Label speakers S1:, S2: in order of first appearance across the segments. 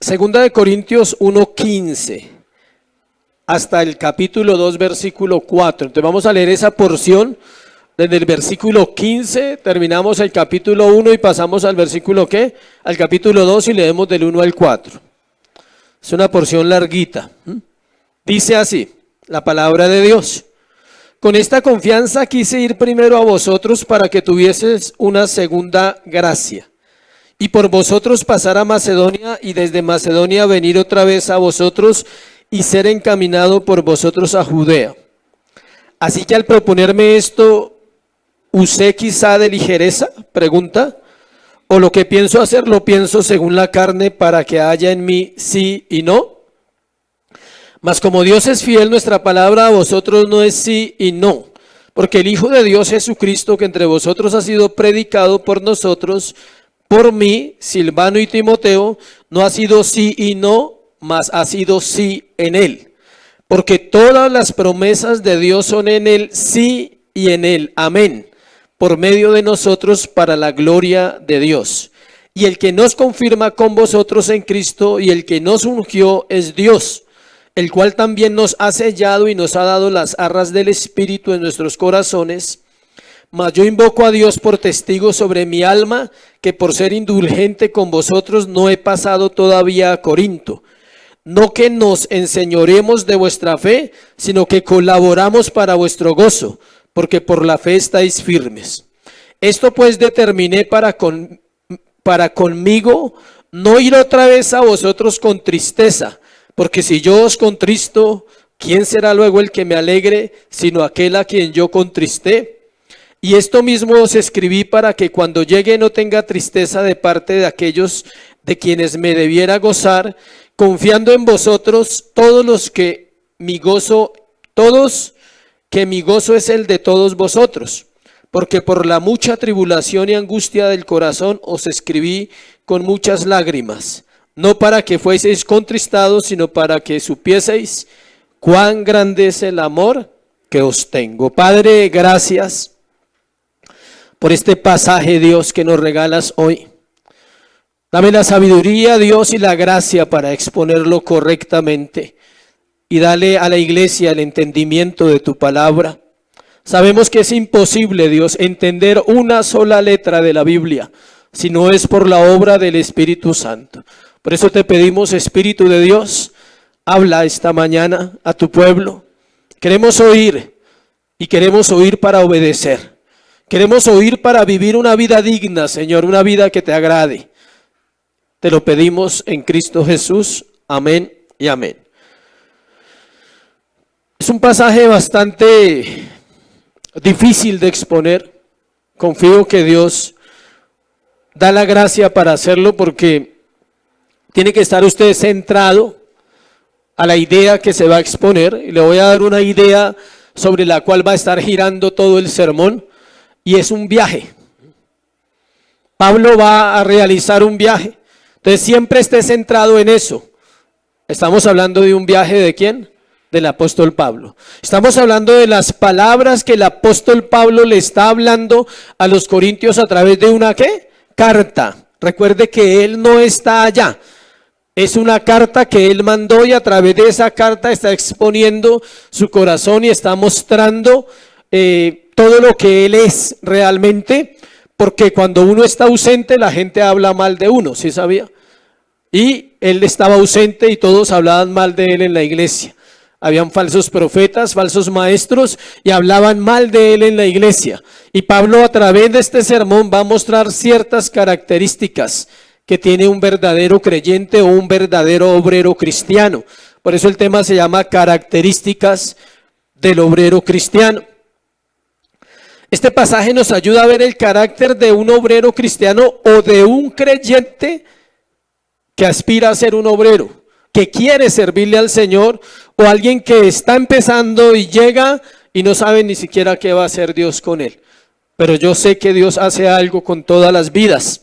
S1: Segunda de Corintios 1:15 hasta el capítulo 2, versículo 4. Entonces vamos a leer esa porción desde el versículo 15, terminamos el capítulo 1 y pasamos al versículo ¿qué? Al capítulo 2 y leemos del 1 al 4. Es una porción larguita. Dice así, la palabra de Dios. Con esta confianza quise ir primero a vosotros para que tuvieseis una segunda gracia. Y por vosotros pasar a Macedonia y desde Macedonia venir otra vez a vosotros y ser encaminado por vosotros a Judea. Así que al proponerme esto, ¿usé quizá de ligereza? Pregunta. ¿O lo que pienso hacer lo pienso según la carne para que haya en mí sí y no? Mas como Dios es fiel, nuestra palabra a vosotros no es sí y no. Porque el Hijo de Dios Jesucristo, que entre vosotros ha sido predicado por nosotros, por mí, Silvano y Timoteo, no ha sido sí y no, mas ha sido sí en él. Porque todas las promesas de Dios son en él sí y en él amén, por medio de nosotros para la gloria de Dios. Y el que nos confirma con vosotros en Cristo y el que nos ungió es Dios, el cual también nos ha sellado y nos ha dado las arras del Espíritu en nuestros corazones. Mas yo invoco a Dios por testigo sobre mi alma, que por ser indulgente con vosotros no he pasado todavía a Corinto. No que nos enseñoremos de vuestra fe, sino que colaboramos para vuestro gozo, porque por la fe estáis firmes. Esto pues determiné para conmigo no ir otra vez a vosotros con tristeza, porque si yo os contristo, ¿quién será luego el que me alegre, sino aquel a quien yo contristé? Y esto mismo os escribí para que cuando llegue no tenga tristeza de parte de aquellos de quienes me debiera gozar, confiando en vosotros, que mi gozo es el de todos vosotros. Porque por la mucha tribulación y angustia del corazón os escribí con muchas lágrimas, no para que fueseis contristados, sino para que supieseis cuán grande es el amor que os tengo. Padre, gracias por este pasaje, Dios, que nos regalas hoy. Dame la sabiduría, Dios, y la gracia para exponerlo correctamente. Y dale a la iglesia el entendimiento de tu palabra. Sabemos que es imposible, Dios, entender una sola letra de la Biblia, si no es por la obra del Espíritu Santo. Por eso te pedimos, Espíritu de Dios, habla esta mañana a tu pueblo. Queremos oír y queremos oír para obedecer. Queremos oír para vivir una vida digna, Señor, una vida que te agrade. Te lo pedimos en Cristo Jesús. Amén y amén. Es un pasaje bastante difícil de exponer. Confío que Dios da la gracia para hacerlo porque tiene que estar usted centrado a la idea que se va a exponer. Y le voy a dar una idea sobre la cual va a estar girando todo el sermón. Y es un viaje. Pablo va a realizar un viaje. Entonces siempre esté centrado en eso. Estamos hablando de un viaje ¿de quién? Del apóstol Pablo. Estamos hablando de las palabras que el apóstol Pablo le está hablando a los corintios a través de una ¿qué? Carta. Recuerde que él no está allá. Es una carta que él mandó y a través de esa carta está exponiendo su corazón y está mostrando todo lo que él es realmente, porque cuando uno está ausente la gente habla mal de uno, ¿sí sabía? Y él estaba ausente y todos hablaban mal de él en la iglesia. Habían falsos profetas, falsos maestros y hablaban mal de él en la iglesia. Y Pablo a través de este sermón va a mostrar ciertas características que tiene un verdadero creyente o un verdadero obrero cristiano. Por eso el tema se llama características del obrero cristiano. Este pasaje nos ayuda a ver el carácter de un obrero cristiano o de un creyente que aspira a ser un obrero, que quiere servirle al Señor, o alguien que está empezando y llega y no sabe ni siquiera qué va a hacer Dios con él. Pero yo sé que Dios hace algo con todas las vidas.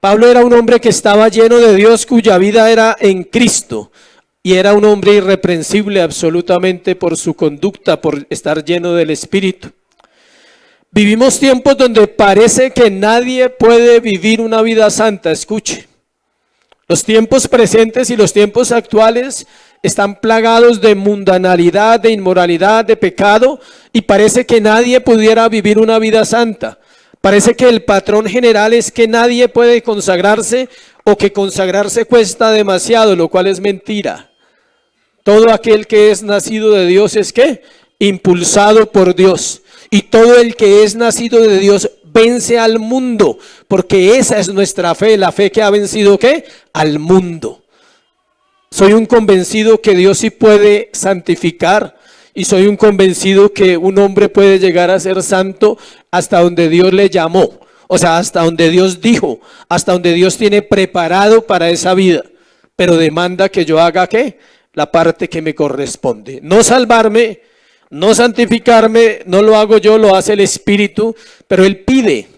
S1: Pablo era un hombre que estaba lleno de Dios, cuya vida era en Cristo, y era un hombre irreprensible absolutamente por su conducta, por estar lleno del Espíritu. Vivimos tiempos donde parece que nadie puede vivir una vida santa. Escuche, Los tiempos presentes y los tiempos actuales están plagados de mundanalidad, de inmoralidad, de pecado, y parece que nadie pudiera vivir una vida santa. Parece que el patrón general es que nadie puede consagrarse o que consagrarse cuesta demasiado, lo cual es mentira. Todo aquel que es nacido de Dios es ¿qué? Impulsado por Dios. Y todo el que es nacido de Dios vence al mundo, porque esa es nuestra fe, la fe que ha vencido ¿qué? Al mundo. Soy un convencido que Dios sí puede santificar, y soy un convencido que un hombre puede llegar a ser santo hasta donde Dios le llamó, o sea, hasta donde Dios dijo, hasta donde Dios tiene preparado para esa vida, pero demanda que yo haga ¿qué? La parte que me corresponde. No salvarme, no santificarme, no lo hago yo, lo hace el Espíritu, pero Él pide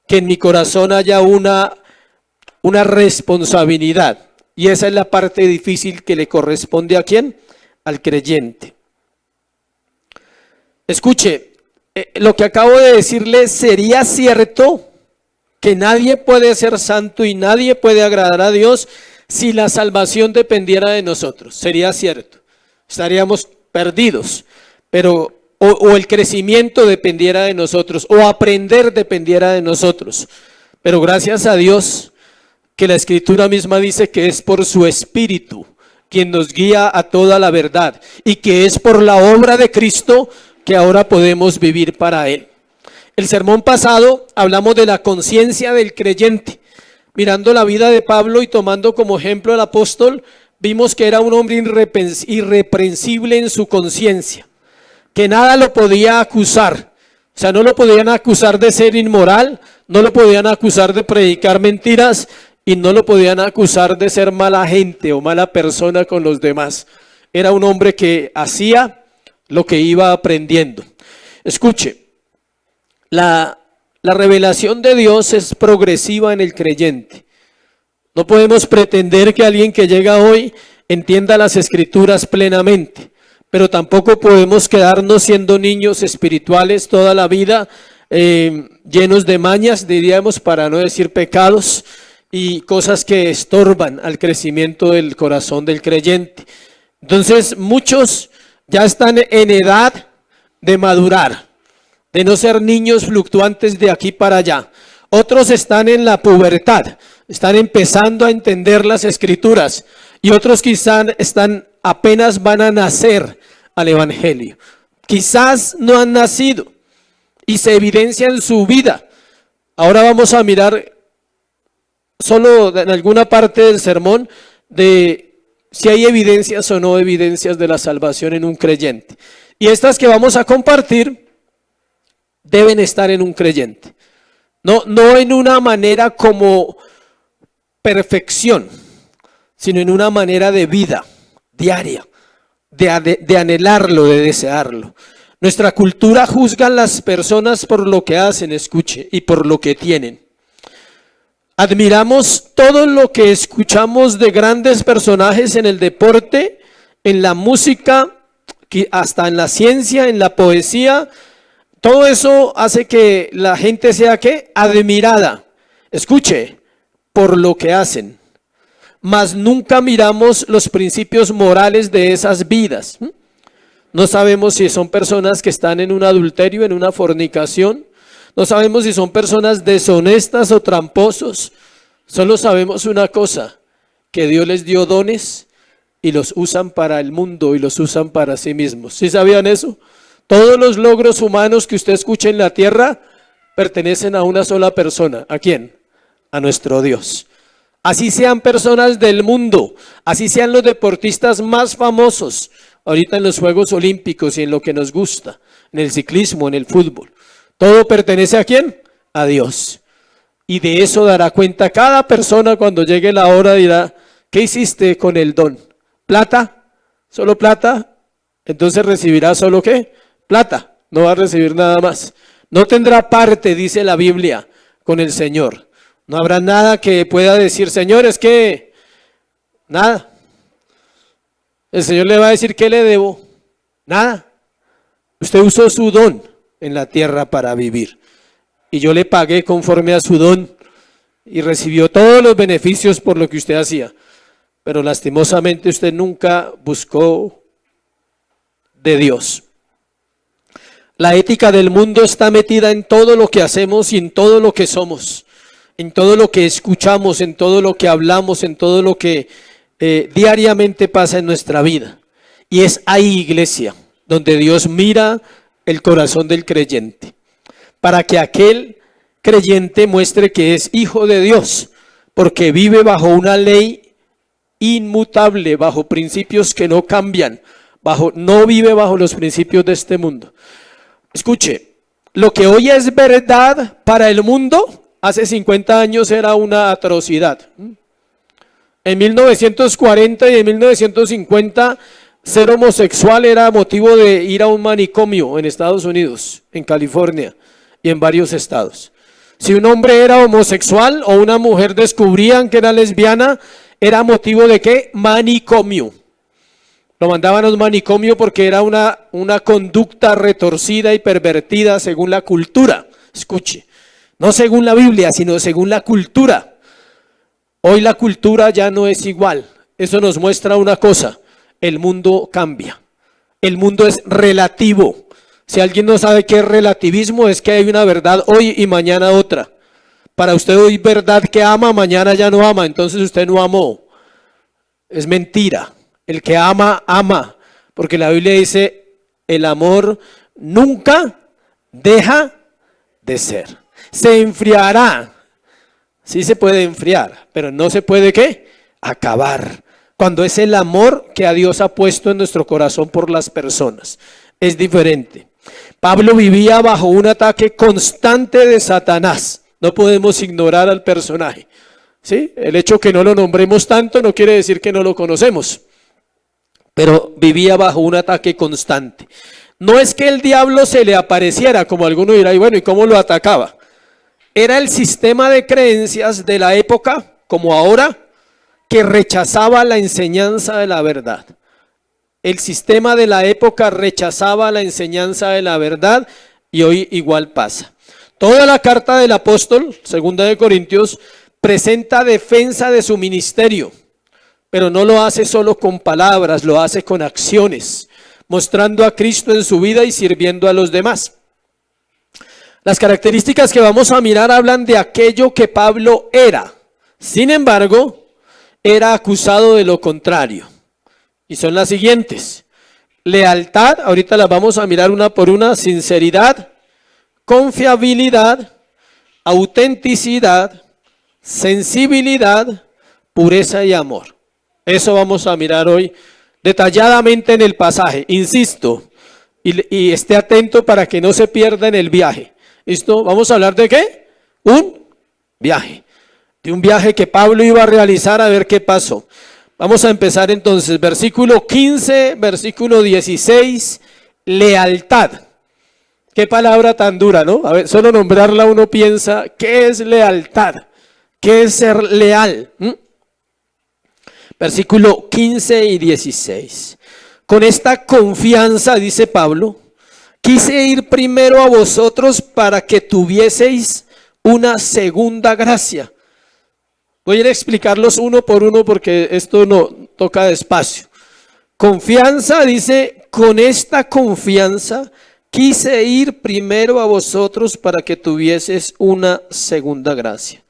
S1: que en mi corazón haya una responsabilidad, y esa es la parte difícil que le corresponde ¿a quién? Al creyente. Escuche, lo que acabo de decirle, sería cierto que nadie puede ser santo y nadie puede agradar a Dios si la salvación dependiera de nosotros. Sería cierto, estaríamos perdidos, pero o el crecimiento dependiera de nosotros, o aprender dependiera de nosotros. Pero gracias a Dios que la Escritura misma dice que es por su Espíritu quien nos guía a toda la verdad, y que es por la obra de Cristo que ahora podemos vivir para Él. El sermón pasado hablamos de la conciencia del creyente. Mirando la vida de Pablo y tomando como ejemplo al apóstol, vimos que era un hombre irreprensible en su conciencia, que nada lo podía acusar. O sea, no lo podían acusar de ser inmoral, no lo podían acusar de predicar mentiras, y no lo podían acusar de ser mala gente o mala persona con los demás. Era un hombre que hacía lo que iba aprendiendo. Escuche, la revelación de Dios es progresiva en el creyente. No podemos pretender que alguien que llega hoy entienda las Escrituras plenamente, pero tampoco podemos quedarnos siendo niños espirituales toda la vida, llenos de mañas, diríamos, para no decir pecados, y cosas que estorban al crecimiento del corazón del creyente. Entonces, muchos ya están en edad de madurar, de no ser niños fluctuantes de aquí para allá. Otros están en la pubertad, están empezando a entender las Escrituras, y otros quizás apenas van a nacer al Evangelio. Quizás no han nacido y se evidencia en su vida. Ahora vamos a mirar solo en alguna parte del sermón de si hay evidencias o no evidencias de la salvación en un creyente. Y estas que vamos a compartir deben estar en un creyente. No en una manera como perfección, sino en una manera de vida diaria, de anhelarlo, de desearlo. Nuestra cultura juzga a las personas por lo que hacen, escuche, y por lo que tienen. Admiramos todo lo que escuchamos de grandes personajes en el deporte, en la música, hasta en la ciencia, en la poesía. Todo eso hace que la gente sea ¿qué? Admirada. Escuche, por lo que hacen. Mas nunca miramos los principios morales de esas vidas. No sabemos si son personas que están en un adulterio, en una fornicación. No sabemos si son personas deshonestas o tramposos. Solo sabemos una cosa, que Dios les dio dones y los usan para el mundo y los usan para sí mismos. ¿Sí sabían eso? Todos los logros humanos que usted escucha en la tierra pertenecen a una sola persona. ¿A quién? A nuestro Dios. Así sean personas del mundo, así sean los deportistas más famosos, ahorita en los Juegos Olímpicos y en lo que nos gusta, en el ciclismo, en el fútbol. Todo pertenece ¿a quién? A Dios. Y de eso dará cuenta cada persona cuando llegue la hora, dirá, ¿qué hiciste con el don? ¿Plata? ¿Solo plata? Entonces recibirá solo ¿qué? Plata, no va a recibir nada más. No tendrá parte, dice la Biblia, con el Señor. No habrá nada que pueda decir, Señor, es que nada. El Señor le va a decir, ¿qué le debo? Nada. Usted usó su don en la tierra para vivir, y yo le pagué conforme a su don, y recibió todos los beneficios por lo que usted hacía, pero lastimosamente usted nunca buscó de Dios. La ética del mundo está metida en todo lo que hacemos y en todo lo que somos, en todo lo que escuchamos, en todo lo que hablamos, en todo lo que diariamente pasa en nuestra vida. Y es ahí, iglesia, donde Dios mira el corazón del creyente, para que aquel creyente muestre que es hijo de Dios, porque vive bajo una ley inmutable, bajo principios que no cambian, no vive bajo los principios de este mundo. Escuche, lo que hoy es verdad para el mundo, hace 50 años era una atrocidad. En 1940 y en 1950, ser homosexual era motivo de ir a un manicomio en Estados Unidos, en California y en varios estados. Si un hombre era homosexual o una mujer descubrían que era lesbiana, era motivo de ¿qué? Manicomio. Lo mandaban a un manicomio porque era una conducta retorcida y pervertida según la cultura. Escuche, no según la Biblia, sino según la cultura. Hoy la cultura ya no es igual. Eso nos muestra una cosa: el mundo cambia. El mundo es relativo. Si alguien no sabe qué es relativismo, es que hay una verdad hoy y mañana otra. Para usted hoy verdad que ama, mañana ya no ama, entonces usted no amó. Es mentira. El que ama, ama. Porque la Biblia dice, el amor nunca deja de ser. Se enfriará. Sí se puede enfriar, pero no se puede ¿qué? Acabar. Cuando es el amor que a Dios ha puesto en nuestro corazón por las personas. Es diferente. Pablo vivía bajo un ataque constante de Satanás. No podemos ignorar al personaje. ¿Sí? El hecho que no lo nombremos tanto no quiere decir que no lo conocemos. Pero vivía bajo un ataque constante. No es que el diablo se le apareciera, como alguno dirá, y bueno, ¿y cómo lo atacaba? Era el sistema de creencias de la época, como ahora, que rechazaba la enseñanza de la verdad. El sistema de la época rechazaba la enseñanza de la verdad y hoy igual pasa. Toda la carta del apóstol, 2 de Corintios, presenta defensa de su ministerio, pero no lo hace solo con palabras, lo hace con acciones, mostrando a Cristo en su vida y sirviendo a los demás. Las características que vamos a mirar hablan de aquello que Pablo era. Sin embargo, era acusado de lo contrario. Y son las siguientes: lealtad, ahorita las vamos a mirar una por una, sinceridad, confiabilidad, autenticidad, sensibilidad, pureza y amor. Eso vamos a mirar hoy detalladamente en el pasaje. Insisto, y esté atento para que no se pierda en el viaje. ¿Listo? Vamos a hablar de ¿qué? Un viaje. De un viaje que Pablo iba a realizar a ver qué pasó. Vamos a empezar entonces, versículo 15, versículo 16, lealtad. Qué palabra tan dura, ¿no? A ver, solo nombrarla uno piensa, ¿qué es lealtad? ¿Qué es ser leal? Versículo 15 y 16. Con esta confianza, dice Pablo, quise ir primero a vosotros para que tuvieseis una segunda gracia. Voy a ir a explicarlos uno por uno porque esto no toca despacio. Confianza, dice, con esta confianza quise ir primero a vosotros para que tuvieses una segunda gracia.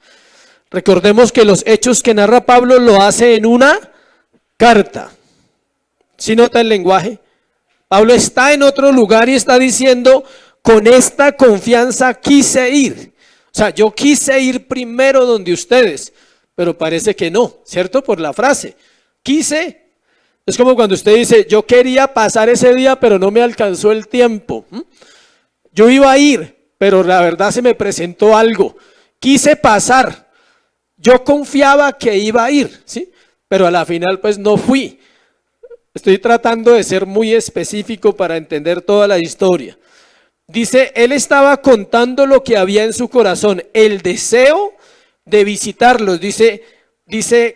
S1: Recordemos que los hechos que narra Pablo lo hace en una carta. ¿Sí nota el lenguaje? Pablo está en otro lugar y está diciendo, con esta confianza quise ir. O sea, yo quise ir primero donde ustedes, pero parece que no, ¿cierto? Por la frase. Quise, es como cuando usted dice, yo quería pasar ese día, pero no me alcanzó el tiempo. Yo iba a ir, pero la verdad se me presentó algo. Quise pasar. Yo confiaba que iba a ir, ¿sí? Pero a la final pues no fui. Estoy tratando de ser muy específico para entender toda la historia. Dice, él estaba contando lo que había en su corazón, el deseo de visitarlos. Dice,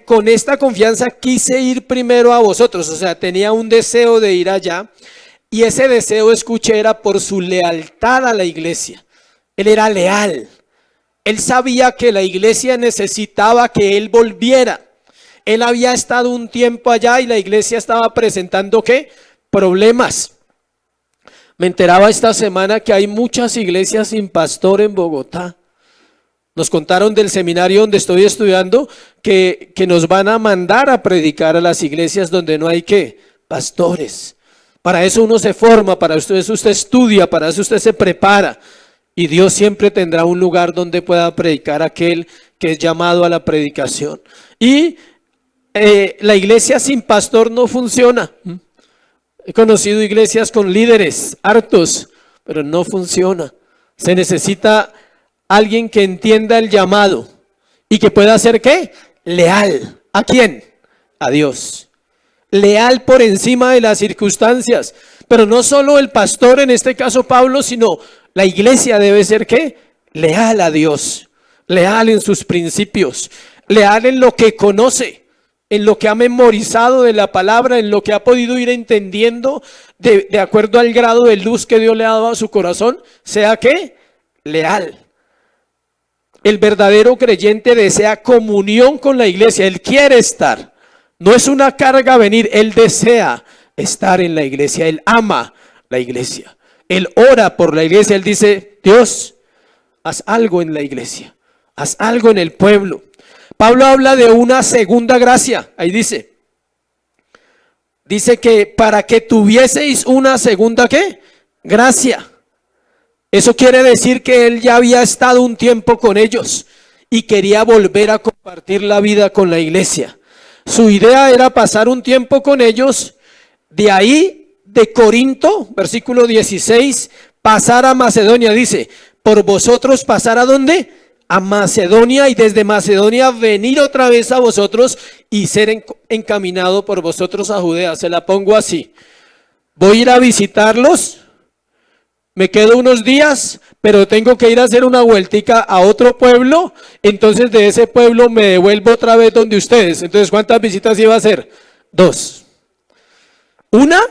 S1: con esta confianza quise ir primero a vosotros. O sea, tenía un deseo de ir allá. Y ese deseo, escuché, era por su lealtad a la iglesia. Él era leal. Él sabía que la iglesia necesitaba que él volviera. Él había estado un tiempo allá y la iglesia estaba presentando ¿qué? Problemas. Me enteraba esta semana que hay muchas iglesias sin pastor en Bogotá. Nos contaron del seminario donde estoy estudiando que nos van a mandar a predicar a las iglesias donde no hay ¿qué? Pastores. Para eso uno se forma, para eso usted estudia, para eso usted se prepara. Y Dios siempre tendrá un lugar donde pueda predicar aquel que es llamado a la predicación. Y la iglesia sin pastor no funciona. He conocido iglesias con líderes hartos, pero no funciona. Se necesita alguien que entienda el llamado y que pueda ser ¿qué? Leal. ¿A quién? A Dios. Leal por encima de las circunstancias. Pero no solo el pastor, en este caso Pablo, sino la iglesia debe ser ¿qué? Leal a Dios. Leal en sus principios. Leal en lo que conoce, en lo que ha memorizado de la palabra, en lo que ha podido ir entendiendo de acuerdo al grado de luz que Dios le ha dado a su corazón. Sea ¿qué? Leal. El verdadero creyente desea comunión con la iglesia. Él quiere estar. No es una carga venir. Él desea estar en la iglesia. Él ama la iglesia. Él ora por la iglesia. Él dice, Dios, haz algo en la iglesia. Haz algo en el pueblo. Pablo habla de una segunda gracia. Ahí dice. Dice que para que tuvieseis una segunda ¿qué? Gracia. Eso quiere decir que él ya había estado un tiempo con ellos y quería volver a compartir la vida con la iglesia. Su idea era pasar un tiempo con ellos, de ahí de Corinto, versículo 16, pasar a Macedonia. Dice, por vosotros pasar ¿a dónde? A Macedonia, y desde Macedonia venir otra vez a vosotros y ser encaminado por vosotros a Judea. Se la pongo así. Voy a ir a visitarlos. Me quedo unos días, pero tengo que ir a hacer una vueltica a otro pueblo. Entonces de ese pueblo me devuelvo otra vez donde ustedes. Entonces, ¿cuántas visitas iba a hacer? 2. Una,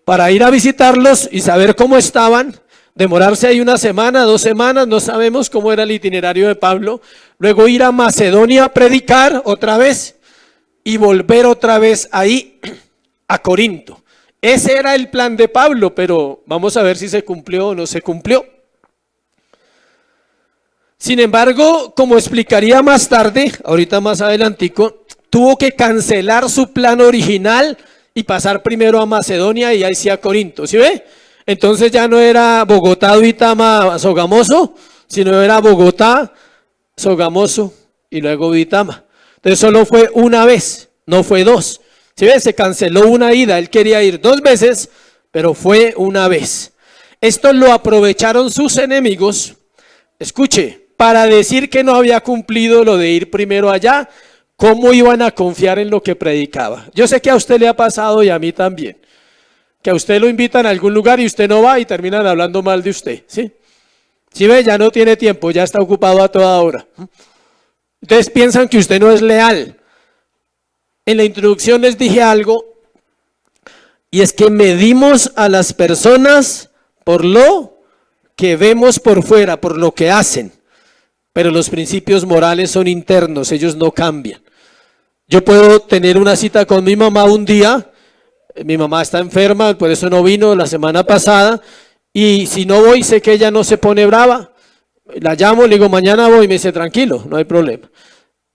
S1: para ir a visitarlos y saber cómo estaban. Demorarse ahí una semana, 2 semanas, no sabemos cómo era el itinerario de Pablo. Luego ir a Macedonia a predicar otra vez y volver otra vez ahí a Corinto. Ese era el plan de Pablo, pero vamos a ver si se cumplió o no se cumplió. Sin embargo, como explicaría más tarde, ahorita más adelantico, tuvo que cancelar su plan original y pasar primero a Macedonia y ahí sí a Corinto. ¿Sí ve? Entonces ya no era Bogotá, Duitama, Sogamoso, sino era Bogotá, Sogamoso y luego Duitama. Entonces solo fue una vez, no fue 2. ¿Sí ves? Se canceló una ida, él quería ir 2 veces, pero fue una vez. Esto lo aprovecharon sus enemigos, escuche, para decir que no había cumplido lo de ir primero allá. ¿Cómo iban a confiar en lo que predicaba? Yo sé que a usted le ha pasado y a mí también, que a usted lo invitan a algún lugar y usted no va y terminan hablando mal de usted, ¿sí? ¿Sí ve? Ya no tiene tiempo, ya está ocupado a toda hora. Entonces piensan que usted no es leal. En la introducción les dije algo, y es que medimos a las personas por lo que vemos por fuera, por lo que hacen, pero los principios morales son internos, ellos no cambian. Yo puedo tener una cita con mi mamá un día, mi mamá está enferma, por eso no vino la semana pasada, y si no voy sé que ella no se pone brava, la llamo, le digo mañana voy, y me dice tranquilo, no hay problema.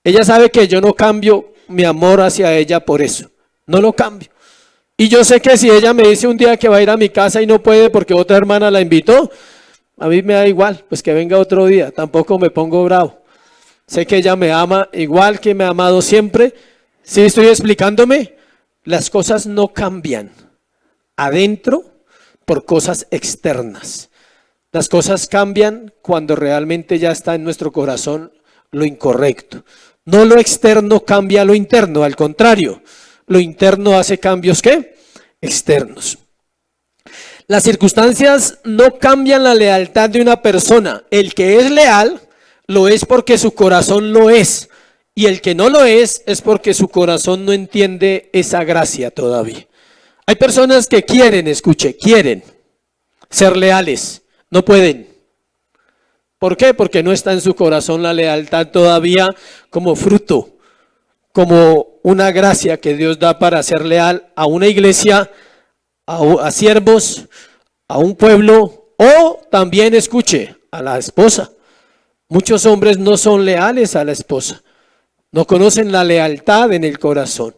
S1: Ella sabe que yo no cambio mi amor hacia ella por eso, no lo cambio. Y yo sé que si ella me dice un día que va a ir a mi casa y no puede porque otra hermana la invitó, a mí me da igual, pues que venga otro día, tampoco me pongo bravo. Sé que ella me ama igual que me ha amado siempre. ¿Sí estoy explicándome? Las cosas no cambian adentro por cosas externas. Las cosas cambian cuando realmente ya está en nuestro corazón lo incorrecto. No lo externo cambia lo interno, al contrario, lo interno hace cambios ¿qué? Externos. Las circunstancias no cambian la lealtad de una persona. El que es leal lo es porque su corazón lo es, y el que no lo es porque su corazón no entiende esa gracia todavía. Hay personas que quieren, escuche, quieren ser leales, no pueden. ¿Por qué? Porque no está en su corazón la lealtad todavía como fruto, como una gracia que Dios da para ser leal a una iglesia, a siervos, a un pueblo, o también, escuche, a la esposa. Muchos hombres no son leales a la esposa, no conocen la lealtad en el corazón.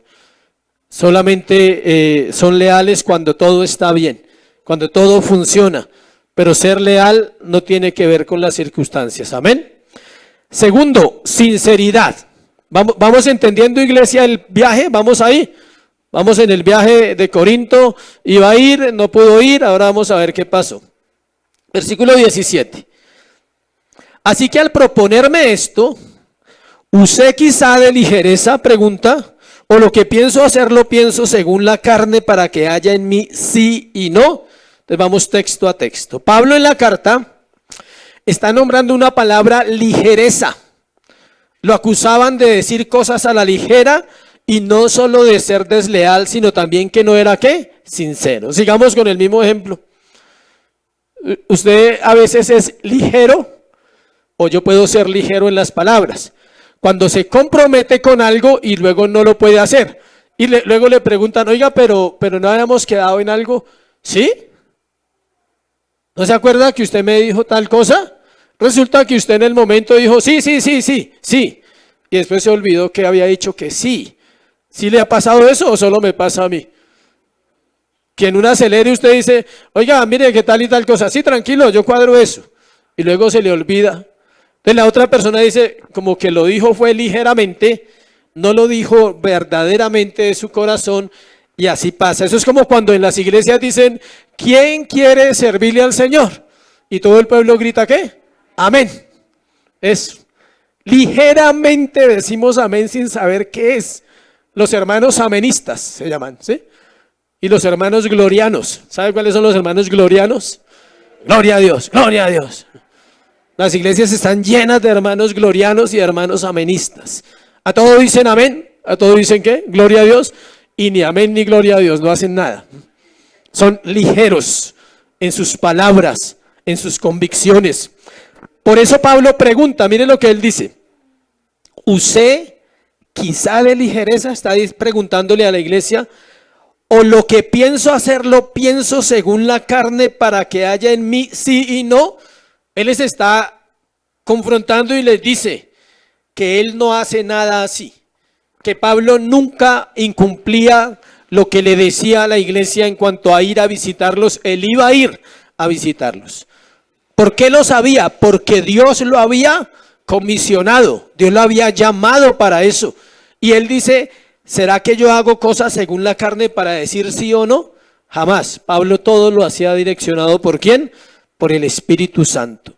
S1: Solamente son leales cuando todo está bien, cuando todo funciona. Pero ser leal no tiene que ver con las circunstancias. Amén. Segundo, sinceridad. Vamos entendiendo, iglesia, el viaje. Vamos ahí. Vamos en el viaje de Corinto. Iba a ir, no pudo ir. Ahora vamos a ver qué pasó. Versículo 17. Así que al proponerme esto, usé quizá de ligereza, pregunta, o lo que pienso hacer lo pienso según la carne para que haya en mí sí y no. Entonces vamos texto a texto. Pablo en la carta está nombrando una palabra ligereza. Lo acusaban de decir cosas a la ligera y no solo de ser desleal, sino también que no era ¿qué? Sincero. Sigamos con el mismo ejemplo. Usted a veces es ligero o yo puedo ser ligero en las palabras. Cuando se compromete con algo y luego no lo puede hacer. Y luego le preguntan, oiga, pero no habíamos quedado en algo. ¿Sí? ¿No se acuerda que usted me dijo tal cosa? Resulta que usted en el momento dijo sí. Y después se olvidó que había dicho que sí. ¿Sí le ha pasado eso o solo me pasa a mí? Que en un acelere usted dice, oiga, mire, ¿qué tal y tal cosa? Sí, tranquilo, yo cuadro eso. Y luego se le olvida. Entonces la otra persona dice, como que lo dijo fue ligeramente, no lo dijo verdaderamente de su corazón. Y así pasa. Eso es como cuando en las iglesias dicen, ¿quién quiere servirle al Señor? Y todo el pueblo grita, ¿qué? Amén. Es ligeramente decimos amén sin saber qué es. Los hermanos amenistas se llaman, ¿sí? Y los hermanos glorianos. ¿Sabe cuáles son los hermanos glorianos? Gloria a Dios, gloria a Dios. Las iglesias están llenas de hermanos glorianos y hermanos amenistas. A todo dicen amén, a todo dicen ¿qué? Gloria a Dios. Y ni amén ni gloria a Dios, no hacen nada. Son ligeros en sus palabras, en sus convicciones. Por eso Pablo pregunta, mire lo que él dice. ¿Usé quizá de ligereza? Está preguntándole a la iglesia. ¿O lo que pienso hacer lo pienso según la carne para que haya en mí sí y no? Él les está confrontando y les dice que él no hace nada así. Que Pablo nunca incumplía lo que le decía a la iglesia en cuanto a ir a visitarlos. Él iba a ir a visitarlos. ¿Por qué lo sabía? Porque Dios lo había comisionado. Dios lo había llamado para eso. Y él dice, ¿será que yo hago cosas según la carne para decir sí o no? Jamás. Pablo todo lo hacía direccionado ¿por quién? Por el Espíritu Santo.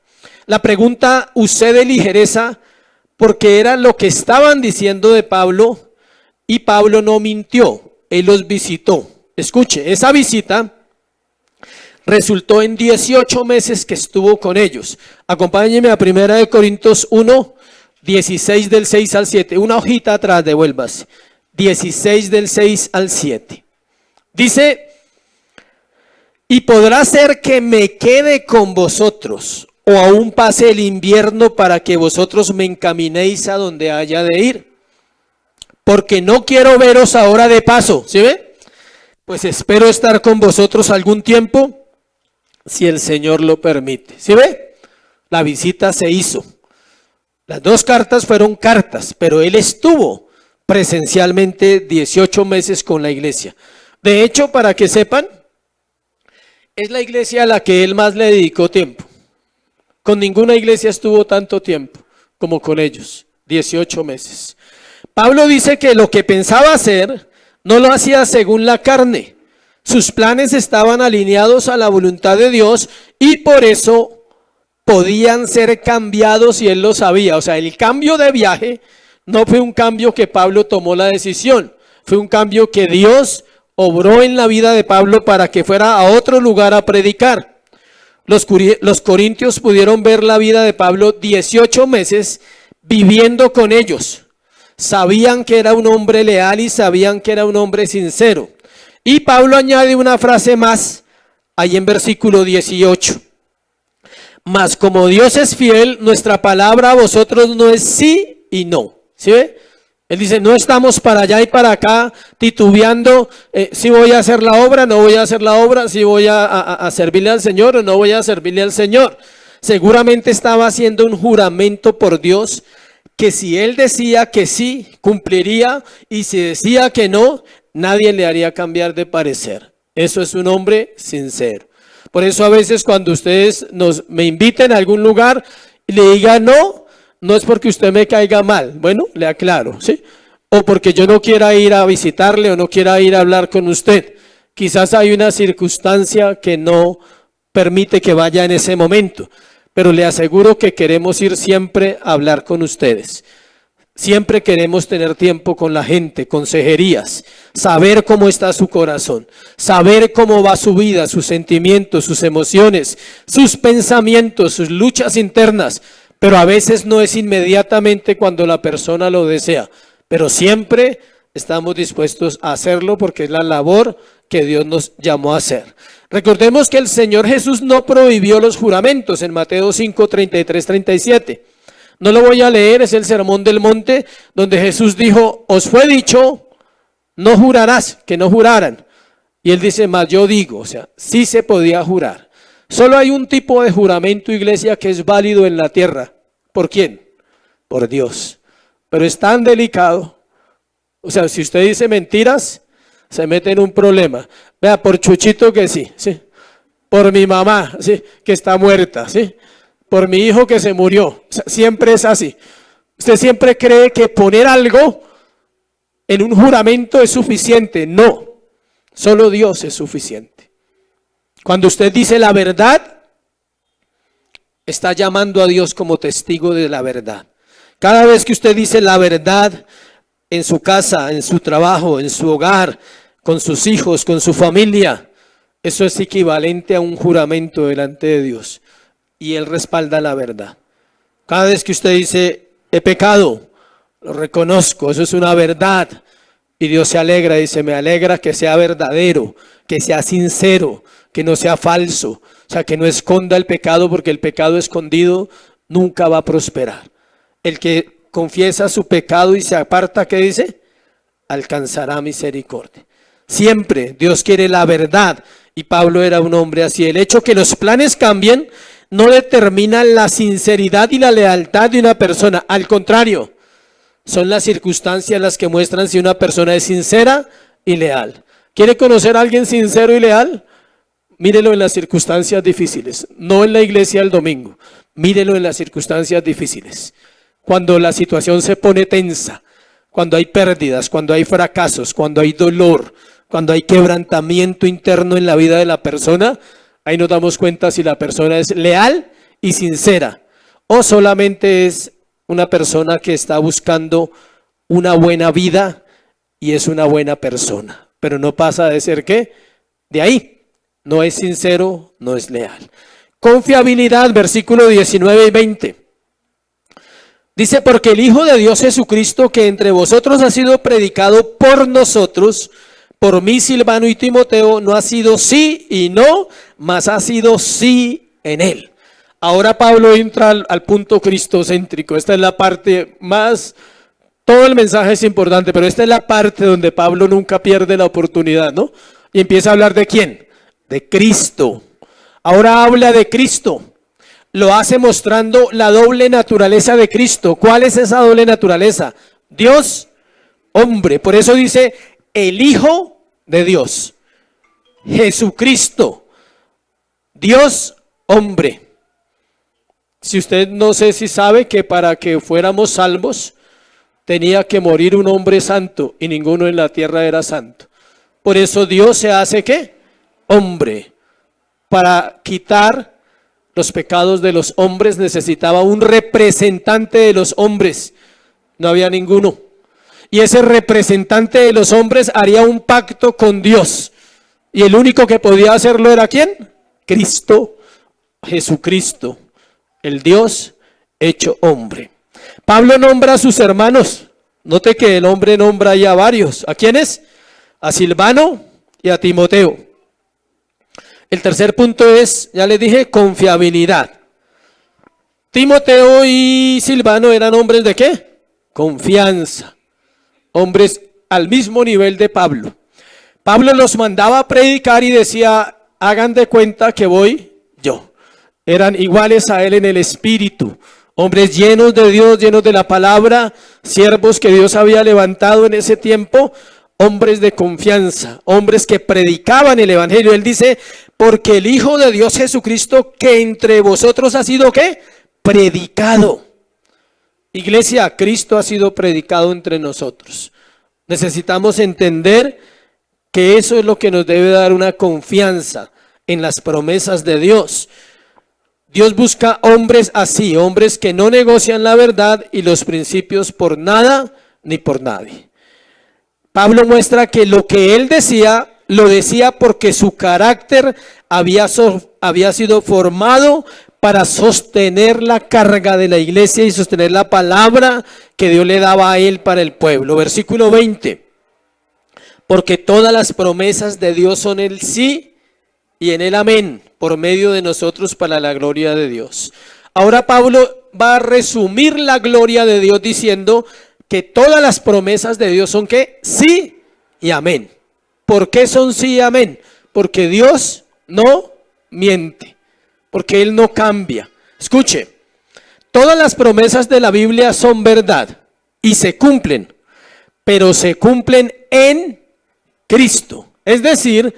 S1: La pregunta, ¿usé de ligereza? Porque era lo que estaban diciendo de Pablo y Pablo no mintió, él los visitó. Escuche, esa visita resultó en 18 meses que estuvo con ellos. Acompáñenme a 1 Corintios 1, 16 del 6 al 7. Una hojita atrás, devuélvase. 16 del 6 al 7. Dice, y podrá ser que me quede con vosotros o aún pase el invierno para que vosotros me encaminéis a donde haya de ir. Porque no quiero veros ahora de paso, ¿sí ve? Pues espero estar con vosotros algún tiempo, si el Señor lo permite. ¿Sí ve? La visita se hizo. Las dos cartas fueron cartas, pero él estuvo presencialmente 18 meses con la iglesia. De hecho, para que sepan, es la iglesia a la que él más le dedicó tiempo. Con ninguna iglesia estuvo tanto tiempo como con ellos, 18 meses. Pablo dice que lo que pensaba hacer no lo hacía según la carne. Sus planes estaban alineados a la voluntad de Dios y por eso podían ser cambiados y él lo sabía. O sea, el cambio de viaje no fue un cambio que Pablo tomó la decisión. Fue un cambio que Dios obró en la vida de Pablo para que fuera a otro lugar a predicar. Los corintios pudieron ver la vida de Pablo 18 meses viviendo con ellos. Sabían que era un hombre leal y sabían que era un hombre sincero. Y Pablo añade una frase más ahí en versículo 18. Mas como Dios es fiel, nuestra palabra a vosotros no es sí y no. ¿Sí ve? Él dice, no estamos para allá y para acá titubeando, si voy a hacer la obra, no voy a hacer la obra, si voy a servirle al Señor o no voy a servirle al Señor. Seguramente estaba haciendo un juramento por Dios, que si él decía que sí, cumpliría, y si decía que no, nadie le haría cambiar de parecer. Eso es un hombre sincero. Por eso a veces cuando ustedes me inviten a algún lugar y le digan no, no es porque usted me caiga mal, bueno, le aclaro, ¿sí? O porque yo no quiera ir a visitarle o no quiera ir a hablar con usted. Quizás hay una circunstancia que no permite que vaya en ese momento, pero le aseguro que queremos ir siempre a hablar con ustedes. Siempre queremos tener tiempo con la gente, consejerías, saber cómo está su corazón, saber cómo va su vida, sus sentimientos, sus emociones, sus pensamientos, sus luchas internas. Pero a veces no es inmediatamente cuando la persona lo desea, pero siempre estamos dispuestos a hacerlo porque es la labor que Dios nos llamó a hacer. Recordemos que el Señor Jesús no prohibió los juramentos en Mateo 5, 33, 37. No lo voy a leer, es el Sermón del Monte, donde Jesús dijo, os fue dicho, no jurarás, que no juraran. Y él dice, mas yo digo, o sea, sí se podía jurar. Solo hay un tipo de juramento, iglesia, que es válido en la tierra. ¿Por quién? Por Dios. Pero es tan delicado. O sea, si usted dice mentiras, se mete en un problema. Vea, por Chuchito que sí, sí. Por mi mamá, sí, que está muerta, sí. Por mi hijo que se murió. O sea, siempre es así. Usted siempre cree que poner algo en un juramento es suficiente. No, solo Dios es suficiente. Cuando usted dice la verdad, está llamando a Dios como testigo de la verdad. Cada vez que usted dice la verdad en su casa, en su trabajo, en su hogar, con sus hijos, con su familia, eso es equivalente a un juramento delante de Dios. Y Él respalda la verdad. Cada vez que usted dice, he pecado, lo reconozco, eso es una verdad. Y Dios se alegra, dice, me alegra que sea verdadero, que sea sincero, que no sea falso. O sea, que no esconda el pecado, porque el pecado escondido nunca va a prosperar. El que confiesa su pecado y se aparta, ¿qué dice? Alcanzará misericordia. Siempre Dios quiere la verdad. Y Pablo era un hombre así. El hecho que los planes cambien no determina la sinceridad y la lealtad de una persona. Al contrario, son las circunstancias las que muestran si una persona es sincera y leal. ¿Quiere conocer a alguien sincero y leal? Mírelo en las circunstancias difíciles, no en la iglesia el domingo. Mírelo en las circunstancias difíciles. Cuando la situación se pone tensa, cuando hay pérdidas, cuando hay fracasos, cuando hay dolor, cuando hay quebrantamiento interno en la vida de la persona, ahí nos damos cuenta si la persona es leal y sincera o solamente es una persona que está buscando una buena vida y es una buena persona, pero no pasa de ser ¿qué? De ahí, no es sincero, no es leal. Confiabilidad, versículo 19 y 20. Dice, porque el Hijo de Dios Jesucristo, que entre vosotros ha sido predicado por nosotros, por mí, Silvano y Timoteo, no ha sido sí y no, mas ha sido sí en él. Ahora Pablo entra al punto cristocéntrico. Esta es la parte más, todo el mensaje es importante, pero esta es la parte donde Pablo nunca pierde la oportunidad, ¿no? Y empieza a hablar de ¿quién? De Cristo. Ahora habla de Cristo. Lo hace mostrando la doble naturaleza de Cristo. ¿Cuál es esa doble naturaleza? Dios, hombre. Por eso dice el Hijo de Dios. Jesucristo. Dios, hombre. Si usted no sé si sabe que para que fuéramos salvos tenía que morir un hombre santo y ninguno en la tierra era santo. Por eso Dios se hace ¿qué? Hombre. Para quitar los pecados de los hombres necesitaba un representante de los hombres. No había ninguno. Y ese representante de los hombres haría un pacto con Dios. Y el único que podía hacerlo era ¿quién? Cristo, Jesucristo, el Dios hecho hombre. Pablo nombra a sus hermanos. Note que el hombre nombra ya a varios. ¿A quiénes? A Silvano y a Timoteo. El tercer punto es, ya les dije, confiabilidad. Timoteo y Silvano eran hombres de ¿qué? Confianza. Hombres al mismo nivel de Pablo. Pablo los mandaba a predicar y decía, hagan de cuenta que voy yo. Eran iguales a él en el espíritu. Hombres llenos de Dios, llenos de la palabra, siervos que Dios había levantado en ese tiempo, hombres de confianza, hombres que predicaban el evangelio. Él dice, porque el Hijo de Dios Jesucristo que entre vosotros ha sido ¿qué? Predicado. Iglesia, Cristo ha sido predicado entre nosotros. Necesitamos entender que eso es lo que nos debe dar una confianza en las promesas de Dios. Dios busca hombres así, hombres que no negocian la verdad y los principios por nada ni por nadie. Pablo muestra que lo que él decía, lo decía porque su carácter había sido formado para sostener la carga de la iglesia y sostener la palabra que Dios le daba a él para el pueblo. Versículo 20. Porque todas las promesas de Dios son el sí y en el amén, por medio de nosotros para la gloria de Dios. Ahora Pablo va a resumir la gloria de Dios diciendo que todas las promesas de Dios son ¿qué? Sí y amén. ¿Por qué son sí y amén? Porque Dios no miente, porque Él no cambia. Escuche, todas las promesas de la Biblia son verdad y se cumplen, pero se cumplen en Cristo. Es decir,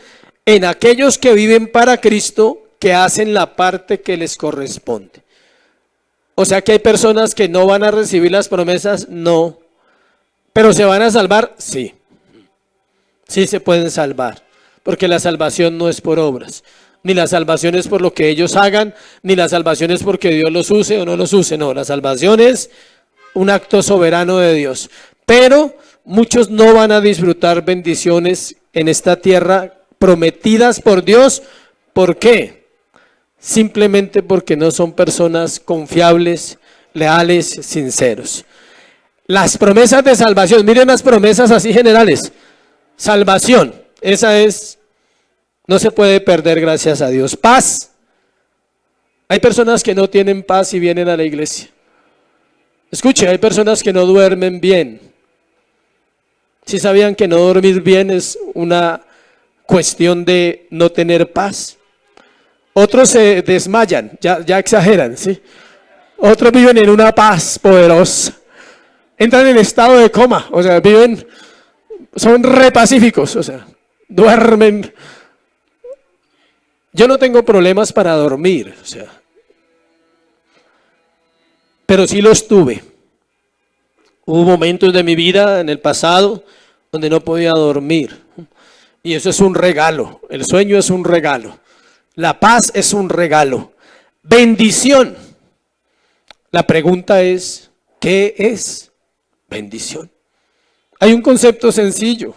S1: en aquellos que viven para Cristo, que hacen la parte que les corresponde. O sea que hay personas que no van a recibir las promesas, no. Pero ¿se van a salvar? Sí. Sí se pueden salvar, porque la salvación no es por obras. Ni la salvación es por lo que ellos hagan, ni la salvación es porque Dios los use o no los use. No, la salvación es un acto soberano de Dios. Pero muchos no van a disfrutar bendiciones en esta tierra prometidas por Dios. ¿Por qué? Simplemente porque no son personas confiables, leales, sinceros. Las promesas de salvación, miren las promesas así generales. Salvación, esa es, no se puede perder, gracias a Dios. Paz. Hay personas que no tienen paz y vienen a la iglesia. Escuche, hay personas que no duermen bien. ¿Sí sabían que no dormir bien es una cuestión de no tener paz? Otros se desmayan, ya exageran, ¿sí? Otros viven en una paz poderosa. Entran en estado de coma, o sea, son re pacíficos, o sea, duermen. Yo no tengo problemas para dormir, o sea, pero sí los tuve. Hubo momentos de mi vida en el pasado donde no podía dormir. Y eso es un regalo. El sueño es un regalo. La paz es un regalo. Bendición. La pregunta es, ¿qué es bendición? Hay un concepto sencillo.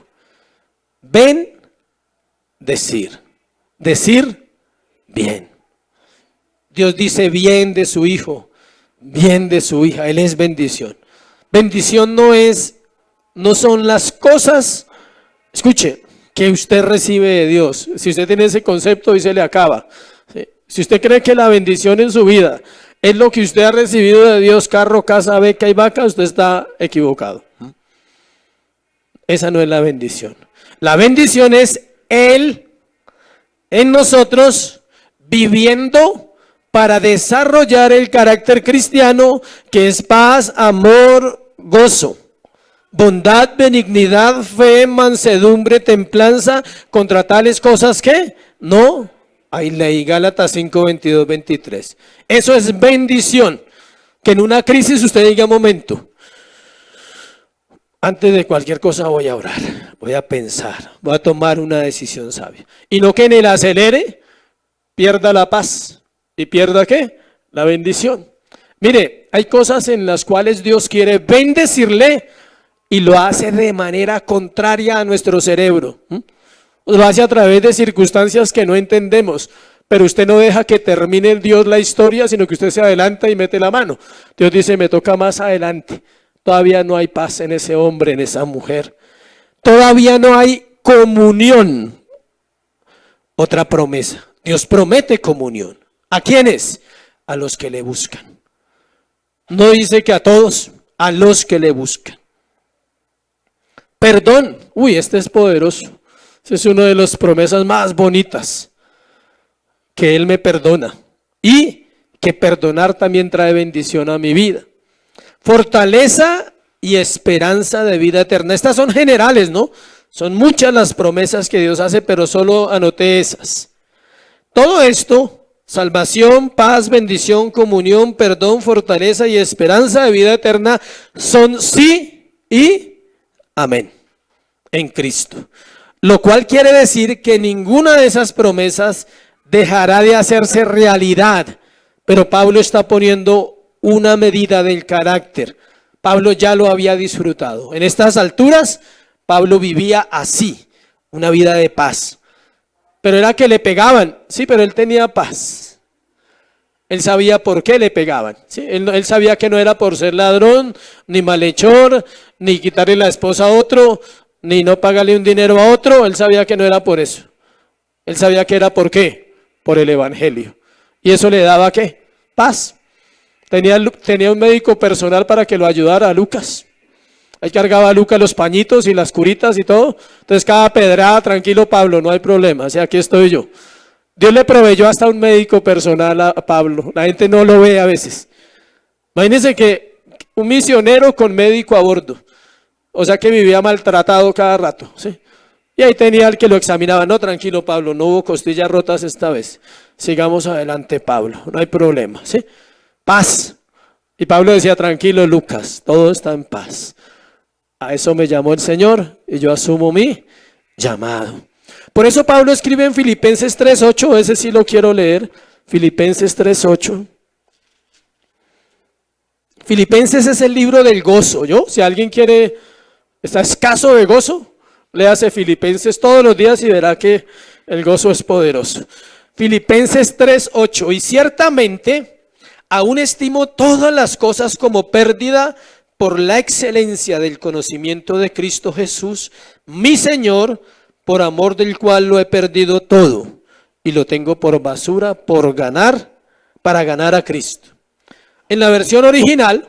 S1: Decir. Decir bien. Dios dice bien de su hijo, bien de su hija. Él es bendición. Bendición no son las cosas, escuche, que usted recibe de Dios. Si usted tiene ese concepto, hoy se le acaba. ¿Sí? Si usted cree que la bendición en su vida es lo que usted ha recibido de Dios, carro, casa, beca y vaca, usted está equivocado. Esa no es la bendición. La bendición es Él en nosotros viviendo para desarrollar el carácter cristiano, que es paz, amor, gozo, bondad, benignidad, fe, mansedumbre, templanza. Contra tales cosas que no hay ley. Gálatas 5, 22, 23. Eso es bendición. Que en una crisis usted diga, momento, antes de cualquier cosa voy a orar, voy a pensar, voy a tomar una decisión sabia. Y no que en el acelere pierda la paz. ¿Y pierda qué? La bendición. Mire, hay cosas en las cuales Dios quiere bendecirle y lo hace de manera contraria a nuestro cerebro. Lo hace a través de circunstancias que no entendemos, pero usted no deja que termine Dios la historia, sino que usted se adelanta y mete la mano. Dios dice, me toca más adelante. Todavía no hay paz en ese hombre, en esa mujer. Todavía no hay comunión. Otra promesa. Dios promete comunión. ¿A quiénes? A los que le buscan. No dice que a todos, a los que le buscan. Perdón. Uy, este es poderoso. Este es una de las promesas más bonitas. Que Él me perdona. Y que perdonar también trae bendición a mi vida. Fortaleza y esperanza de vida eterna. Estas son generales, ¿no? Son muchas las promesas que Dios hace, pero solo anoté esas. Todo esto, salvación, paz, bendición, comunión, perdón, fortaleza y esperanza de vida eterna, son sí y amén en Cristo. Lo cual quiere decir que ninguna de esas promesas dejará de hacerse realidad. Pero Pablo está poniendo una medida del carácter. Pablo ya lo había disfrutado. En estas alturas, Pablo vivía así, una vida de paz. Pero era que le pegaban, sí, pero él tenía paz. Él sabía por qué le pegaban, ¿sí? Él sabía que no era por ser ladrón, ni malhechor, ni quitarle la esposa a otro, ni no pagarle un dinero a otro. Él sabía que no era por eso. Él sabía que era por qué, por el evangelio. ¿Y eso le daba qué? Paz. Tenía un médico personal para que lo ayudara, a Lucas. Ahí cargaba a Lucas los pañitos y las curitas y todo. Entonces cada pedrada, tranquilo Pablo, no hay problema, o sea, aquí estoy yo. Dios le proveyó hasta un médico personal a Pablo. La gente no lo ve a veces. Imagínense que un misionero con médico a bordo. O sea que vivía maltratado cada rato, ¿sí? Y ahí tenía el que lo examinaba. No, tranquilo Pablo, no hubo costillas rotas esta vez. Sigamos adelante Pablo, no hay problema, ¿sí? Paz. Y Pablo decía, tranquilo Lucas, todo está en paz. A eso me llamó el Señor y yo asumo mi llamado. Por eso Pablo escribe en Filipenses 3:8, ese sí lo quiero leer. Filipenses 3:8. Filipenses es el libro del gozo. Si alguien quiere, está escaso de gozo, léase Filipenses todos los días y verá que el gozo es poderoso. Filipenses 3:8. Y ciertamente aún estimo todas las cosas como pérdida por la excelencia del conocimiento de Cristo Jesús, mi Señor, por amor del cual lo he perdido todo y lo tengo por basura, para ganar a Cristo. En la versión original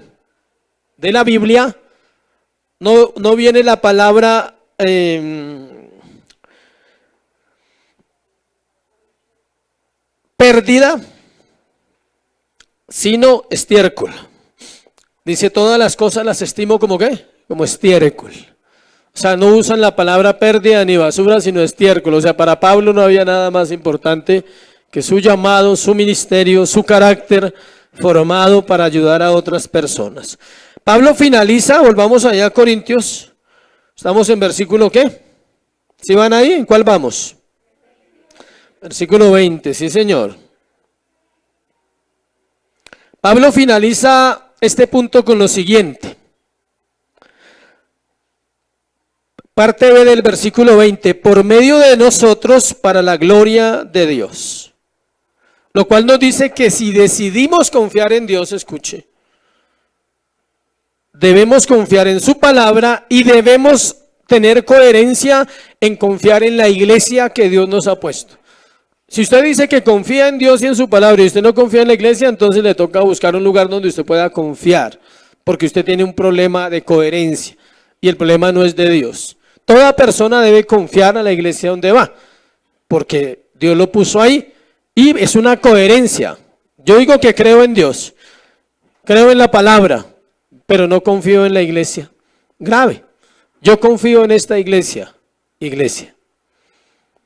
S1: de la Biblia no viene la palabra pérdida, sino estiércol. Dice, todas las cosas las estimo como ¿qué? Como estiércol. O sea, no usan la palabra pérdida ni basura, sino estiércol. O sea, para Pablo no había nada más importante que su llamado, su ministerio, su carácter formado para ayudar a otras personas. Pablo finaliza, volvamos allá a Corintios. Estamos en versículo ¿qué? ¿Sí van ahí? ¿En cuál vamos? Versículo 20, sí señor. Pablo finaliza este punto con lo siguiente. Parte B del versículo 20, por medio de nosotros para la gloria de Dios. Lo cual nos dice que si decidimos confiar en Dios, escuche, debemos confiar en su palabra y debemos tener coherencia en confiar en la iglesia que Dios nos ha puesto. Si usted dice que confía en Dios y en su palabra y usted no confía en la iglesia, entonces le toca buscar un lugar donde usted pueda confiar, porque usted tiene un problema de coherencia y el problema no es de Dios. Toda persona debe confiar a la iglesia donde va, porque Dios lo puso ahí y es una coherencia. Yo digo que creo en Dios, creo en la palabra, pero no confío en la iglesia. Grave. Yo confío en esta iglesia.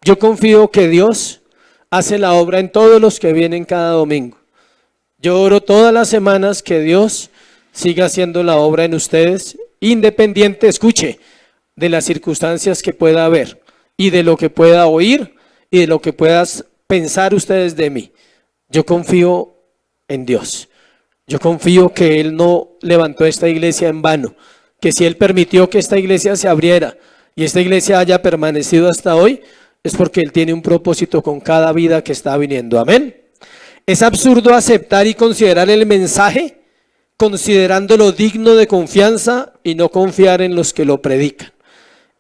S1: Yo confío que Dios hace la obra en todos los que vienen cada domingo. Yo oro todas las semanas que Dios siga haciendo la obra en ustedes, independiente, escuche, de las circunstancias que pueda haber y de lo que pueda oír y de lo que puedan pensar ustedes de mí. Yo confío en Dios. Yo confío que Él no levantó esta iglesia en vano, que si Él permitió que esta iglesia se abriera y esta iglesia haya permanecido hasta hoy, es porque Él tiene un propósito con cada vida que está viniendo. Amén. Es absurdo aceptar y considerar el mensaje considerándolo digno de confianza y no confiar en los que lo predican.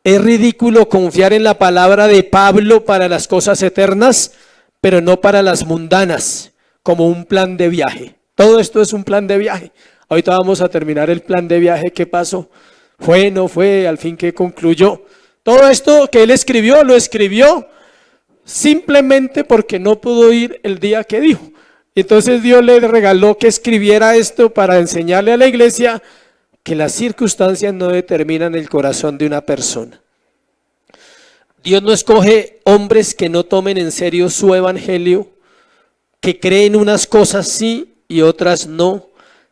S1: Es ridículo confiar en la palabra de Pablo para las cosas eternas, pero no para las mundanas, como un plan de viaje. Todo esto es un plan de viaje. Ahorita vamos a terminar el plan de viaje. ¿Qué pasó? ¿Fue, no fue? ¿Al fin qué concluyó? Todo esto que él escribió, lo escribió simplemente porque no pudo ir el día que dijo. Entonces Dios le regaló que escribiera esto para enseñarle a la iglesia que las circunstancias no determinan el corazón de una persona. Dios no escoge hombres que no tomen en serio su evangelio, que creen unas cosas sí y otras no,